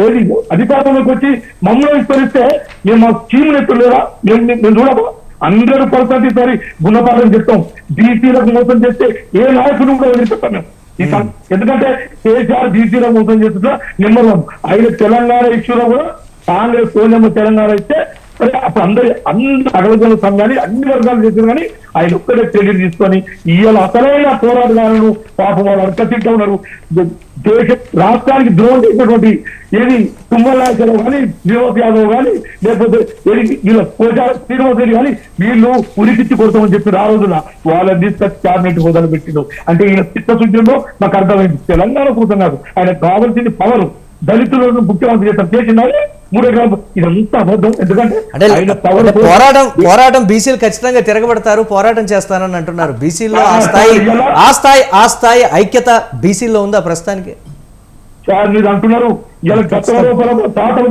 ఏది అధికారంలోకి వచ్చి మమ్మల్ని విస్తరిస్తే మేము మా స్కీములు ఎత్తులేదా మేము చూడము. 100% ఈసారి గుణపాఠం చెప్తాం. బీసీలకు మోసం చేస్తే ఏ నాయకుడు కూడా వదిలిపెట్టాం మేము. ఎందుకంటే కేసీఆర్ బీసీలో మోసం చేస్తున్నా నెంబర్ 1. ఆయన తెలంగాణ ఇష్యూలో కూడా కాంగ్రెస్ సోనియమ్మ తెలంగాణ ఇస్తే సరే అప్పుడు అందరి అగ్రజన సంఘాన్ని అన్ని వర్గాలు చేశారు, కానీ ఆయన ఒక్కడే క్రెడిట్ తీసుకొని ఇవాళ అసలైన పోరాటగాలను పాపం వాళ్ళు అడకతింటూ ఉన్నారు. దేశ రాష్ట్రానికి ద్రోహం చేసినటువంటి ఏది తుమ్మల నాయకులు కానీ శ్రీనివాస్ యాదవ్ కానీ లేకపోతే వీళ్ళ శ్రీనివాస్ రెడ్డి కానీ వీళ్ళు ఉరికిచ్చి కొడతామని చెప్పి ఆ రోజున వాళ్ళని తీసుకొచ్చి క్యాబినెట్ హోదాలు పెట్టిండు. అంటే ఈయన చిత్తశుద్ధిలో నాకు అర్థమైంది. తెలంగాణ కోసం కాదు, ఆయనకు కావాల్సింది పవర్. దళితులను ముఖ్యమంత్రి చేసినారే 3 ఎకరాలు, ఇదంతా అబద్ధం. ఎందుకంటే పోరాటం బీసీలు ఖచ్చితంగా తిరగబడతారు, పోరాటం చేస్తానని అంటున్నారు. బీసీలో ఆ స్థాయి ఐక్యత బీసీలో ఉందా ప్రస్తుతానికి? సార్ మీరు అంటున్నారు ఇలా గతంలో తాతలు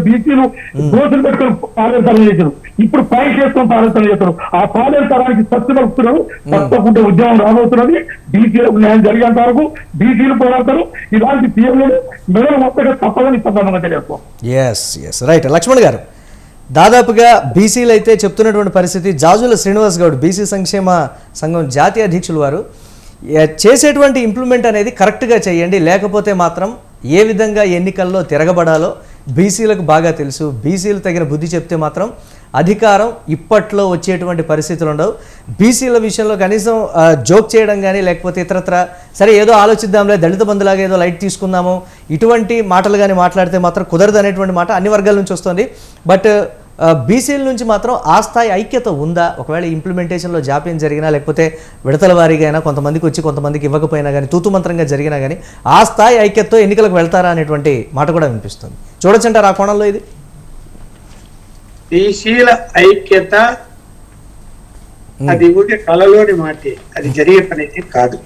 బీసీలు దోషులు పెట్టుకుని పాలన చేశారు, ఇప్పుడు పై చేసుకొని పాలన చేస్తారు. ఆ పాలన తరానికి సత్య పలుకుతున్నారు. తప్పకుండా ఉద్యమం రాబోతున్నది. బీసీలకు న్యాయం జరిగేంత వరకు బీసీలు పోరాడతారు. ఇలాంటి సీఎంలు మెడలు మొత్తగా తప్పదని సందర్భంగా తెలియజేస్తాం. Yes right. లక్ష్మణ్ గారు, దాదాపుగా బీసీలు అయితే చెప్తున్నటువంటి పరిస్థితి, జాజుల శ్రీనివాస్ గౌడ్ బీసీ సంక్షేమ సంఘం జాతీయ అధ్యక్షులు వారు చేసేటువంటి ఇంప్లిమెంట్ అనేది కరెక్ట్గా చేయండి, లేకపోతే మాత్రం ఏ విధంగా ఎన్నికల్లో తిరగబడాలో బీసీలకు బాగా తెలుసు. బీసీలు తగిన బుద్ధి చెప్తే మాత్రం అధికారం ఇప్పట్లో వచ్చేటువంటి పరిస్థితులు ఉండవు. బీసీల విషయంలో కనీసం జోక్ చేయడం కానీ లేకపోతే ఇతరత్ర సరే ఏదో ఆలోచిద్దాంలే, దళిత బంధులాగా ఏదో లైట్ తీసుకుందాము, ఇటువంటి మాటలు కానీ మాట్లాడితే మాత్రం కుదరదు అనేటువంటి మాట అన్ని వర్గాల నుంచి వస్తుంది. బట్ బీసీల నుంచి మాత్రం ఆ స్థాయి ఐక్యత ఉందా? ఒకవేళ ఇంప్లిమెంటేషన్లో జాప్యం జరిగినా లేకపోతే విడతల వారీగా అయినా కొంతమందికి వచ్చి కొంతమందికి ఇవ్వకపోయినా కానీ తూతుమంత్రంగా జరిగినా కానీ ఆ స్థాయి ఐక్యతతో ఎన్నికలకు వెళ్తారా అనేటువంటి మాట కూడా వినిపిస్తుంది. చూడొచ్చంటారు ఆ కోణంలో ఇది? బీసీల ఐక్యత అది ఊరికే కళలోని మాటే, అది జరిగే పని అయితే కాదు.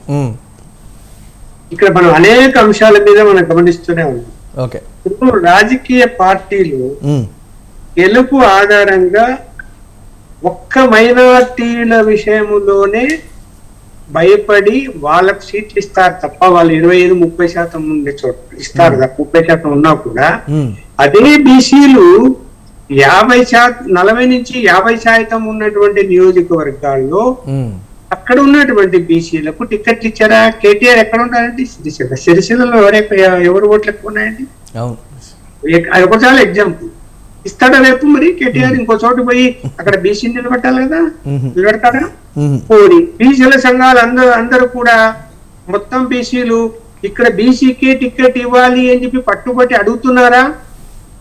ఇక్కడ మనం అనేక అంశాల మీద మనం గమనిస్తూనే ఉన్నాం. ఓకే, ఇప్పుడు రాజకీయ పార్టీలు గెలుపు ఆధారంగా ఒక్క మైనార్టీల విషయంలోనే భయపడి వాళ్ళకు సీట్లు ఇస్తారు తప్ప వాళ్ళు 25-30% ఉండే చోట ఇస్తారు. 30% ఉన్నా కూడా అదే బీసీలు 40-50% ఉన్నటువంటి నియోజకవర్గాల్లో అక్కడ ఉన్నటువంటి బీసీలకు టికెట్లు ఇచ్చారా? కేటీఆర్ ఎక్కడ ఉన్నారండి? సిరిసిల్లలో ఎవరు ఓట్లు ఎక్కువ ఉన్నాయండి? ఒకసారి ఎగ్జాంపుల్ ఇస్తాడా రేపు మరి కేటీఆర్ ఇంకో చోటు పోయి అక్కడ బీసీ నిలబెట్టాలి కదా, నిలబెడతాడా? పోనీ బీసీల సంఘాలు అందరూ కూడా మొత్తం బీసీలు ఇక్కడ బీసీకే టికెట్ ఇవ్వాలి అని చెప్పి పట్టుబట్టి అడుగుతున్నారా?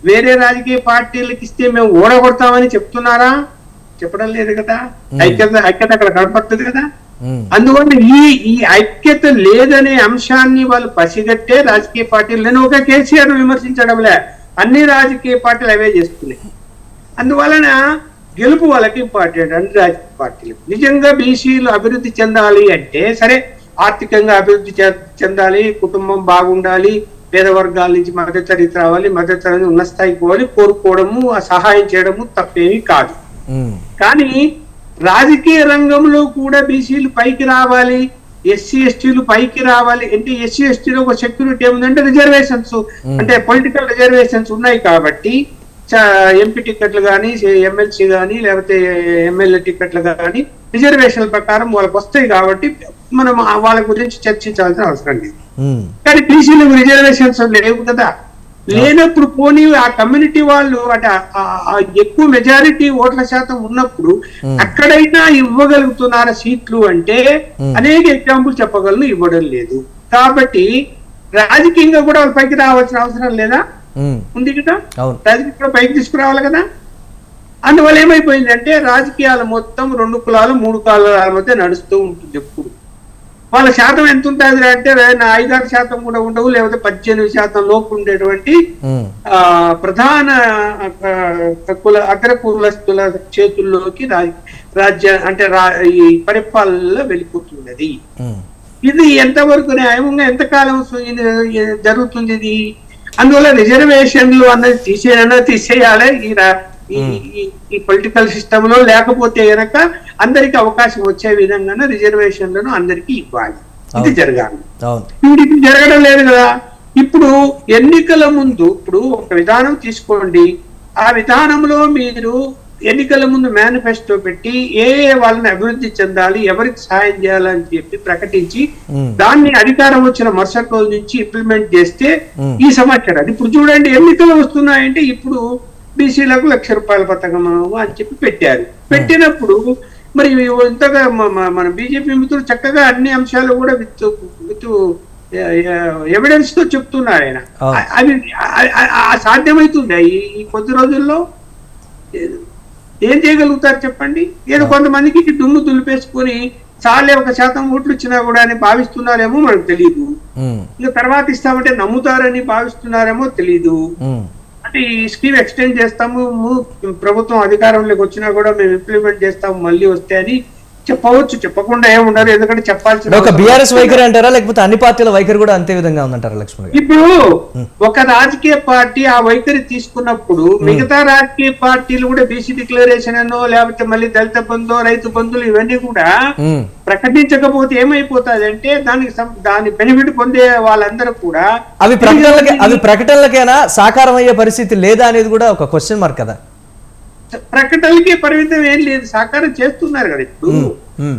వేరే రాజకీయ పార్టీలకు ఇస్తే మేము ఓడగొడతామని చెప్తున్నారా? చెప్పడం లేదు కదా. ఐక్యత అక్కడ కనపడుతుంది కదా. అందువల్ల ఈ ఐక్యత లేదనే అంశాన్ని వాళ్ళు పసిగట్టే రాజకీయ పార్టీలు, నేను ఒక కేసీఆర్ విమర్శించడంలే, అన్ని రాజకీయ పార్టీలు అవే చేస్తున్నాయి. అందువలన గెలుపు వాళ్ళకి ఇంపార్టెంట్. అన్ని రాజకీయ పార్టీలు నిజంగా బీసీలు అభివృద్ధి చెందాలి అంటే, సరే ఆర్థికంగా అభివృద్ధి చెందాలి, కుటుంబం బాగుండాలి, పేద వర్గాల నుంచి మధ్యతరగతి రావాలి, మధ్యతరగతి ఉన్న స్థాయికి పోవాలి కోరుకోవడము, ఆ సహాయం చేయడము తప్పేమీ కాదు. కానీ రాజకీయ రంగంలో కూడా బీసీలు పైకి రావాలి, ఎస్సీ ఎస్టీలు పైకి రావాలి అంటే, ఎస్సీ ఎస్టీలో ఒక సెక్యూరిటీ ఏముందంటే రిజర్వేషన్స్, అంటే పొలిటికల్ రిజర్వేషన్స్ ఉన్నాయి కాబట్టి ఎంపీ టికెట్లు కానీ, ఎమ్మెల్సీ కానీ, లేకపోతే ఎమ్మెల్యే టికెట్లు కానీ రిజర్వేషన్ల ప్రకారం వాళ్ళకి వస్తాయి కాబట్టి మనం వాళ్ళ గురించి చర్చించాల్సిన అవసరం లేదు. కానీ బీసీలకు రిజర్వేషన్స్ లేవు కదా. లేనప్పుడు పోనీ ఆ కమ్యూనిటీ వాళ్ళు అంటే ఎక్కువ మెజారిటీ ఓట్ల శాతం ఉన్నప్పుడు అక్కడైనా ఇవ్వగలుగుతున్నారా సీట్లు అంటే అనేక ఎగ్జాంపుల్ చెప్పగలను, ఇవ్వడం లేదు. కాబట్టి రాజకీయంగా కూడా వాళ్ళ పైకి రావాల్సిన అవసరం లేదా, ఉంది కదా. రాజకీయంగా పైకి తీసుకురావాలి కదా. అందువల్ల ఏమైపోయిందంటే రాజకీయాలు మొత్తం 2 కులాలు 3 కులాల మధ్య నడుస్తూ ఉంటుంది. ఎప్పుడు వాళ్ళ శాతం ఎంత ఉంటుంది అంటే 5-6% కూడా ఉండవు, లేకపోతే 18% లోపు ఉండేటువంటి ప్రధాన అగ్రకులస్తుల చేతుల్లోకి రాజ్య అంటే ఈ పరిపాలనలో వెళ్ళిపోతున్నది. ఇది ఎంతవరకు న్యాయంగా ఎంతకాలం జరుగుతుంది ఇది. అందువల్ల రిజర్వేషన్లు అన్నది తీసేయాలి ఈ పొలిటికల్ సిస్టమ్ లో. లేకపోతే గనక అందరికి అవకాశం వచ్చే విధంగా రిజర్వేషన్లను అందరికి ఇవ్వాలి. ఇది జరగాలి. ఇది జరగడం లేదు కదా. ఇప్పుడు ఎన్నికల ముందు ఇప్పుడు ఒక విధానం తీసుకోండి, ఆ విధానంలో మీరు ఎన్నికల ముందు మేనిఫెస్టో పెట్టి వాళ్ళని అభివృద్ధి చెందాలి, ఎవరికి సహాయం చేయాలని చెప్పి ప్రకటించి దాన్ని అధికారం వచ్చిన మరుసటి రోజు నుంచి ఇంప్లిమెంట్ చేస్తే ఈ సమాచారం. ఇప్పుడు చూడండి ఎన్నికలు వస్తున్నాయంటే ఇప్పుడు బీసీలకు ₹1,00,000 పథకం అని చెప్పి పెట్టారు. పెట్టినప్పుడు మరి ఇంతగా మన బీజేపీ మిత్రులు చక్కగా అన్ని అంశాలు కూడా విత్ ఎవిడెన్స్ తో చెప్తున్నారు ఆయన. అది సాధ్యమవుతుంది ఈ కొద్ది రోజుల్లో. ఏం చేయగలుగుతారు చెప్పండి. ఏదో కొంతమందికి దుమ్ము దులిపేసుకొని చాలే 1% ఓట్లు ఇచ్చినా కూడా అని భావిస్తున్నారేమో మనకు తెలియదు. ఇంకా తర్వాత ఇస్తామంటే నమ్ముతారని భావిస్తున్నారేమో తెలీదు. అంటే ఈ స్కీమ్ ఎక్స్టెండ్ చేస్తాము, ప్రభుత్వం అధికారంలోకి వచ్చినా కూడా మేము ఇంప్లిమెంట్ చేస్తాము మళ్ళీ వస్తే అని చెప్పవచ్చు. చెప్పకుండా ఏముండరు, ఎందుకంటే చెప్పాల్సిన ఒక బీఆర్ఎస్ వైఖరి అంటారా, లేకపోతే అన్ని పార్టీల వైఖరి కూడా అంతే విధంగా ఉందంటారా లక్ష్మణ్? ఇప్పుడు ఒక రాజకీయ పార్టీ ఆ వైఖరి తీసుకున్నప్పుడు మిగతా రాజకీయ పార్టీలు కూడా బీసీ డిక్లరేషన్ అనో లేకపోతే మళ్ళీ దళిత బంధు, రైతు బంధువులు ఇవన్నీ కూడా ప్రకటించకపోతే ఏమైపోతుంది అంటే దాని బెనిఫిట్ పొందే వాళ్ళందరూ కూడా అవి ప్రకటనలకైనా సాకారం అయ్యే పరిస్థితి లేదా అనేది కూడా ఒక క్వశ్చన్ మార్క్ కదా. ప్రకటనలకి పరిమితం ఏం లేదు, సాకారం చేస్తున్నారు కదా. ఇప్పుడు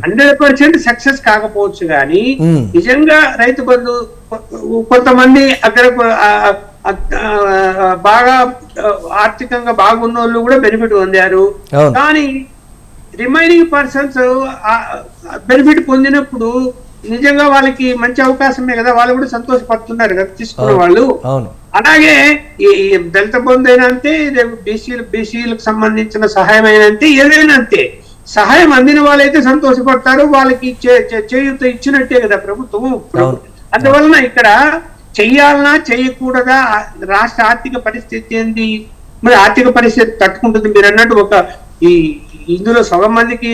100% సక్సెస్ కాకపోవచ్చు కానీ నిజంగా రైతు బంధు కొంతమంది అక్కడ బాగా ఆర్థికంగా బాగున్న వాళ్ళు కూడా బెనిఫిట్ పొందారు. కానీ రిమైనింగ్ పర్సన్స్ బెనిఫిట్ పొందినప్పుడు నిజంగా వాళ్ళకి మంచి అవకాశమే కదా, వాళ్ళు కూడా సంతోషపడుతున్నారు కదా తీసుకున్న వాళ్ళు. అలాగే ఈ దళిత బంధు అయినా అంతే, బీసీలకు సంబంధించిన సహాయం అయినా అంతే, ఏదైనా అంతే. సహాయం అందిన వాళ్ళైతే సంతోషపడతారు, వాళ్ళకి చేయూత ఇచ్చినట్టే కదా ప్రభుత్వం. అందువలన ఇక్కడ చెయ్యాలన్నా చేయకూడదా, రాష్ట్ర ఆర్థిక పరిస్థితి ఏంది, మరి ఆర్థిక పరిస్థితి తట్టుకుంటుంది. మీరు అన్నట్టు ఇందులో సగం మందికి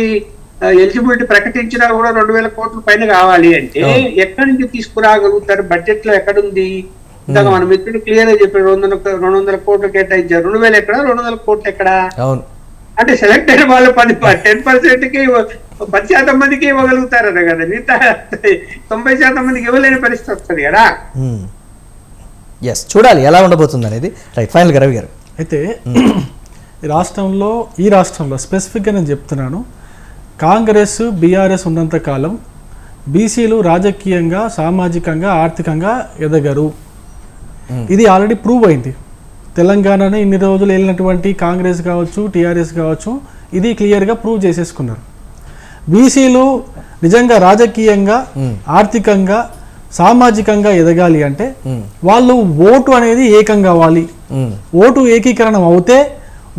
ఎలిజిబిలిటీ ప్రకటించినా కూడా 2,000 కోట్ల పైన కావాలి అంటే ఎక్కడి నుంచి తీసుకురాగలుగుతారు? బడ్జెట్ లో ఎక్కడుంది? ఇందాక మన మిత్రుడు క్లియర్ గా చెప్పారు 200 కోట్లు కేటాయించారు. 2,000 ఎక్కడ, 200 కోట్లు ఎక్కడ? అంటే సెలెక్ట్ అయిన వాళ్ళు 10%కి 10% మందికి ఇవ్వగలుగుతారట కదా, మిగతా 90% మందికి ఇవ్వలేని పరిస్థితి వస్తుంది కదా. చూడాలి ఎలా ఉండబోతుంది అనేది. రైట్, ఫైనల్ గా రవి గారు. అయితే ఈ రాష్ట్రంలో స్పెసిఫిక్గా నేను చెప్తున్నాను, కాంగ్రెస్ బీఆర్ఎస్ ఉన్నంత కాలం బీసీలు రాజకీయంగా, సామాజికంగా, ఆర్థికంగా ఎదగరు. ఇది ఆల్రెడీ ప్రూవ్ అయింది. తెలంగాణని ఇన్ని రోజులు వెళ్ళినటువంటి కాంగ్రెస్ కావచ్చు, టీఆర్ఎస్ కావచ్చు, ఇది క్లియర్గా ప్రూవ్ చేసేసుకున్నారు. బీసీలు నిజంగా రాజకీయంగా, ఆర్థికంగా, సామాజికంగా ఎదగాలి అంటే వాళ్ళు ఓటు అనేది ఏకం కావాలి. ఓటు ఏకీకరణం అవుతే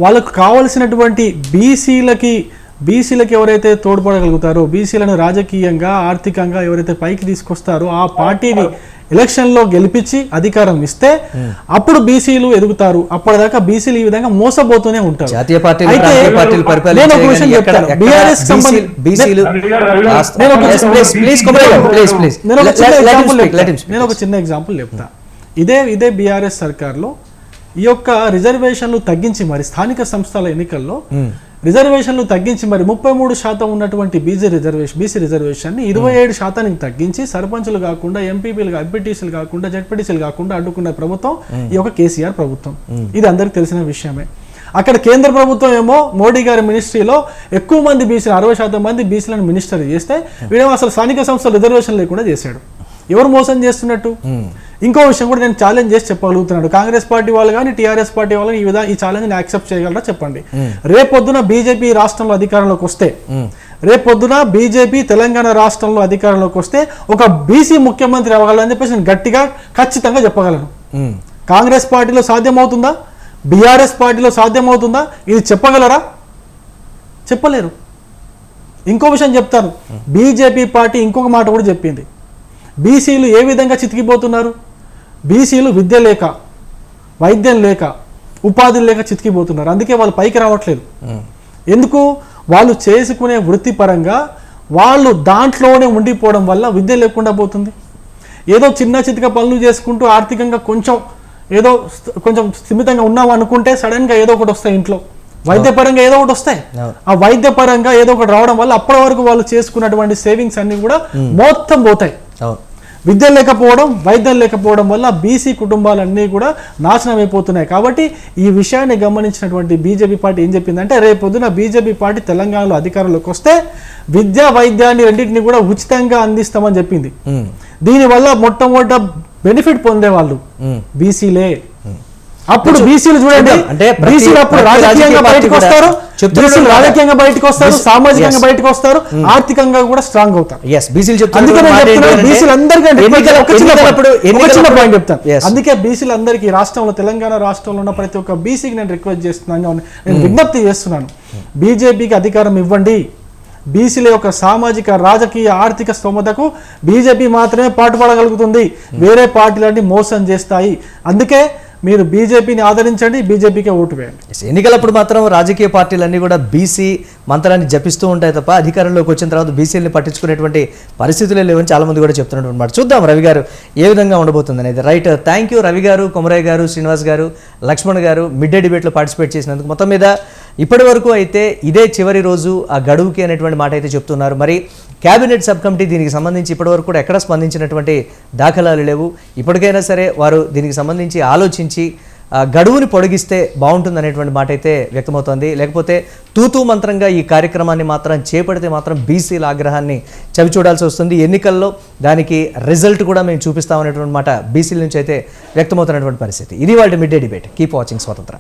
వాళ్ళకు కావలసినటువంటి బీసీలకి ఎవరైతే తోడ్పడగలుగుతారో, బీసీలను రాజకీయంగా, ఆర్థికంగా ఎవరైతే పైకి తీసుకొస్తారో ఆ పార్టీని ఎలక్షన్లో గెలిపించి అధికారం ఇస్తే అప్పుడు బీసీలు ఎదుగుతారు. అప్పటిదాకా బీసీలు ఈ విధంగా మోసపోతూనే ఉంటారు. జాతీయ పార్టీలు, అయితే ప్రాంతీయ పార్టీలు నేను ఒక పరిపాలించే విషయం కానీ చెప్తాను. ఎక్కడ బీఆర్ఎస్ బీసీలు నేను ఒక చిన్న ఎగ్జాంపుల్ చెప్తా. ఇదే బీఆర్ఎస్ సర్కార్లో ఈ యొక్క రిజర్వేషన్లు తగ్గించి మరి స్థానిక సంస్థల ఎన్నికల్లో రిజర్వేషన్లు తగ్గించి మరి 33% ఉన్నటువంటి బీసీ రిజర్వేషన్ 27% తగ్గించి సర్పంచులు కాకుండా ఎంపీపీలు ఎంపీటీసీలు కాకుండా జెడ్పీటీసీలు కాకుండా అడ్డుకున్న ప్రభుత్వం ఈ యొక్క కేసీఆర్ ప్రభుత్వం. ఇది అందరికి తెలిసిన విషయమే. అక్కడ కేంద్ర ప్రభుత్వం ఏమో మోడీ గారి మినిస్ట్రీలో ఎక్కువ మంది బీసీలు 60% మంది బీసీలను మినిస్టర్ చేస్తే వీడేమో అసలు స్థానిక సంస్థల రిజర్వేషన్ లేకుండా చేశాడు. ఎవరు మోసం చేస్తున్నట్టు? ఇంకో విషయం కూడా నేను ఛాలెంజ్ చేసి చెప్పగలుగుతున్నాడు. కాంగ్రెస్ పార్టీ వాళ్ళు కానీ టీఆర్ఎస్ పార్టీ వాళ్ళు ఈ ఛాలెంజ్ యాక్సెప్ట్ చేయగలరా చెప్పండి. రేపొద్దున బీజేపీ రాష్ట్రంలో అధికారంలోకి వస్తే, రేపొద్దున బీజేపీ తెలంగాణ రాష్ట్రంలో అధికారంలోకి వస్తే ఒక బీసీ ముఖ్యమంత్రి అవ్వగలని చెప్పేసి నేను గట్టిగా ఖచ్చితంగా చెప్పగలను. కాంగ్రెస్ పార్టీలో సాధ్యమవుతుందా? బీఆర్ఎస్ పార్టీలో సాధ్యమవుతుందా? ఇది చెప్పగలరా? చెప్పలేరు. ఇంకో విషయం చెప్తాను. బీజేపీ పార్టీ ఇంకొక మాట కూడా చెప్పింది. బీసీలు ఏ విధంగా చితికిపోతున్నారు? బీసీలు విద్య లేక, వైద్యం లేక, ఉపాధి లేక చితికిపోతున్నారు. అందుకే వాళ్ళు పైకి రావట్లేదు. ఎందుకు? వాళ్ళు చేసుకునే వృత్తిపరంగా వాళ్ళు దాంట్లోనే ఉండిపోవడం వల్ల విద్య లేకుండా పోతుంది. ఏదో చిన్న చితిక పనులు చేసుకుంటూ ఆర్థికంగా కొంచెం స్థిమితంగా ఉన్నాం అనుకుంటే సడన్గా ఏదో ఒకటి వస్తాయి ఇంట్లో. వైద్యపరంగా ఏదో ఒకటి వస్తాయి. ఆ వైద్యపరంగా ఏదో ఒకటి రావడం వల్ల అప్పటి వరకు వాళ్ళు చేసుకున్నటువంటి సేవింగ్స్ అన్ని కూడా మొత్తం పోతాయి. విద్య లేకపోవడం, వైద్యం లేకపోవడం వల్ల బీసీ కుటుంబాలన్నీ కూడా నాశనం అయిపోతున్నాయి. కాబట్టి ఈ విషయాన్ని గమనించినటువంటి బీజేపీ పార్టీ ఏం చెప్పిందంటే, రేపొద్దున బీజేపీ పార్టీ తెలంగాణలో అధికారంలోకి వస్తే విద్యా వైద్యాన్ని రెండింటినీ కూడా ఉచితంగా అందిస్తామని చెప్పింది. దీనివల్ల మొట్టమొదట బెనిఫిట్ పొందేవాళ్ళు బీసీలే. అప్పుడు బీసీలు చూడండి, బీసీలు అప్పుడు రాజకీయంగా బయటకు వస్తారు, రాజకీయంగా బయటకు వస్తారు, సామాజికంగా బయటకు వస్తారు, ఆర్థికంగా కూడా స్ట్రాంగ్ అవుతారు. అందుకే బీసీలందరికీ రాష్ట్రంలో, తెలంగాణ రాష్ట్రంలో ఉన్న ప్రతి ఒక్క బీసీకి నేను రిక్వెస్ట్ చేస్తున్నాను, నేను విజ్ఞప్తి చేస్తున్నాను. బీజేపీకి అధికారం ఇవ్వండి. బీసీల యొక్క సామాజిక, రాజకీయ, ఆర్థిక స్తోమతకు బీజేపీ మాత్రమే పాటుపడగలుగుతుంది. వేరే పార్టీలన్నీ మోసం చేస్తాయి. అందుకే మీరు బీజేపీని ఆదరించండి, బీజేపీకే ఓటు వేయండి. ఎన్నికలప్పుడు మాత్రం రాజకీయ పార్టీలన్నీ కూడా బీసీ మంత్రాన్ని జపిస్తూ ఉంటాయి తప్ప అధికారంలోకి వచ్చిన తర్వాత బీసీలని పట్టించుకునేటువంటి పరిస్థితులే లేవని చాలా మంది కూడా చెప్తున్నటువంటి మాట. చూద్దాం రవి గారు ఏ విధంగా ఉండబోతుంది అనేది. రైట్, థ్యాంక్ యూ రవి గారు, కొమరయ్య గారు, శ్రీనివాస్ గారు, లక్ష్మణ్ గారు మిడ్ డే డిబేట్లో పార్టిసిపేట్ చేసినందుకు. మొత్తం మీద ఇప్పటి వరకు అయితే ఇదే చివరి రోజు ఆ గడువుకి అనేటువంటి మాట అయితే చెప్తున్నారు. మరి క్యాబినెట్ సబ్ కమిటీ దీనికి సంబంధించి ఇప్పటివరకు కూడా ఎక్కడ స్పందించినటువంటి దాఖలాలు లేవు. ఇప్పటికైనా సరే వారు దీనికి సంబంధించి ఆలోచించి గడువుని పొడిగిస్తే బాగుంటుంది అనేటువంటి మాట అయితే వ్యక్తమవుతోంది. లేకపోతే తూతూ మంత్రంగా ఈ కార్యక్రమాన్ని మాత్రం చేపడితే మాత్రం బీసీల ఆగ్రహాన్ని చవి చూడాల్సి వస్తుంది. ఎన్నికల్లో దానికి రిజల్ట్ కూడా మేము చూపిస్తామనేటువంటి మాట బీసీల నుంచి అయితే వ్యక్తమవుతున్నటువంటి పరిస్థితి. ఇది వాళ్ళ mid day debate. Keep watching స్వతంత్ర.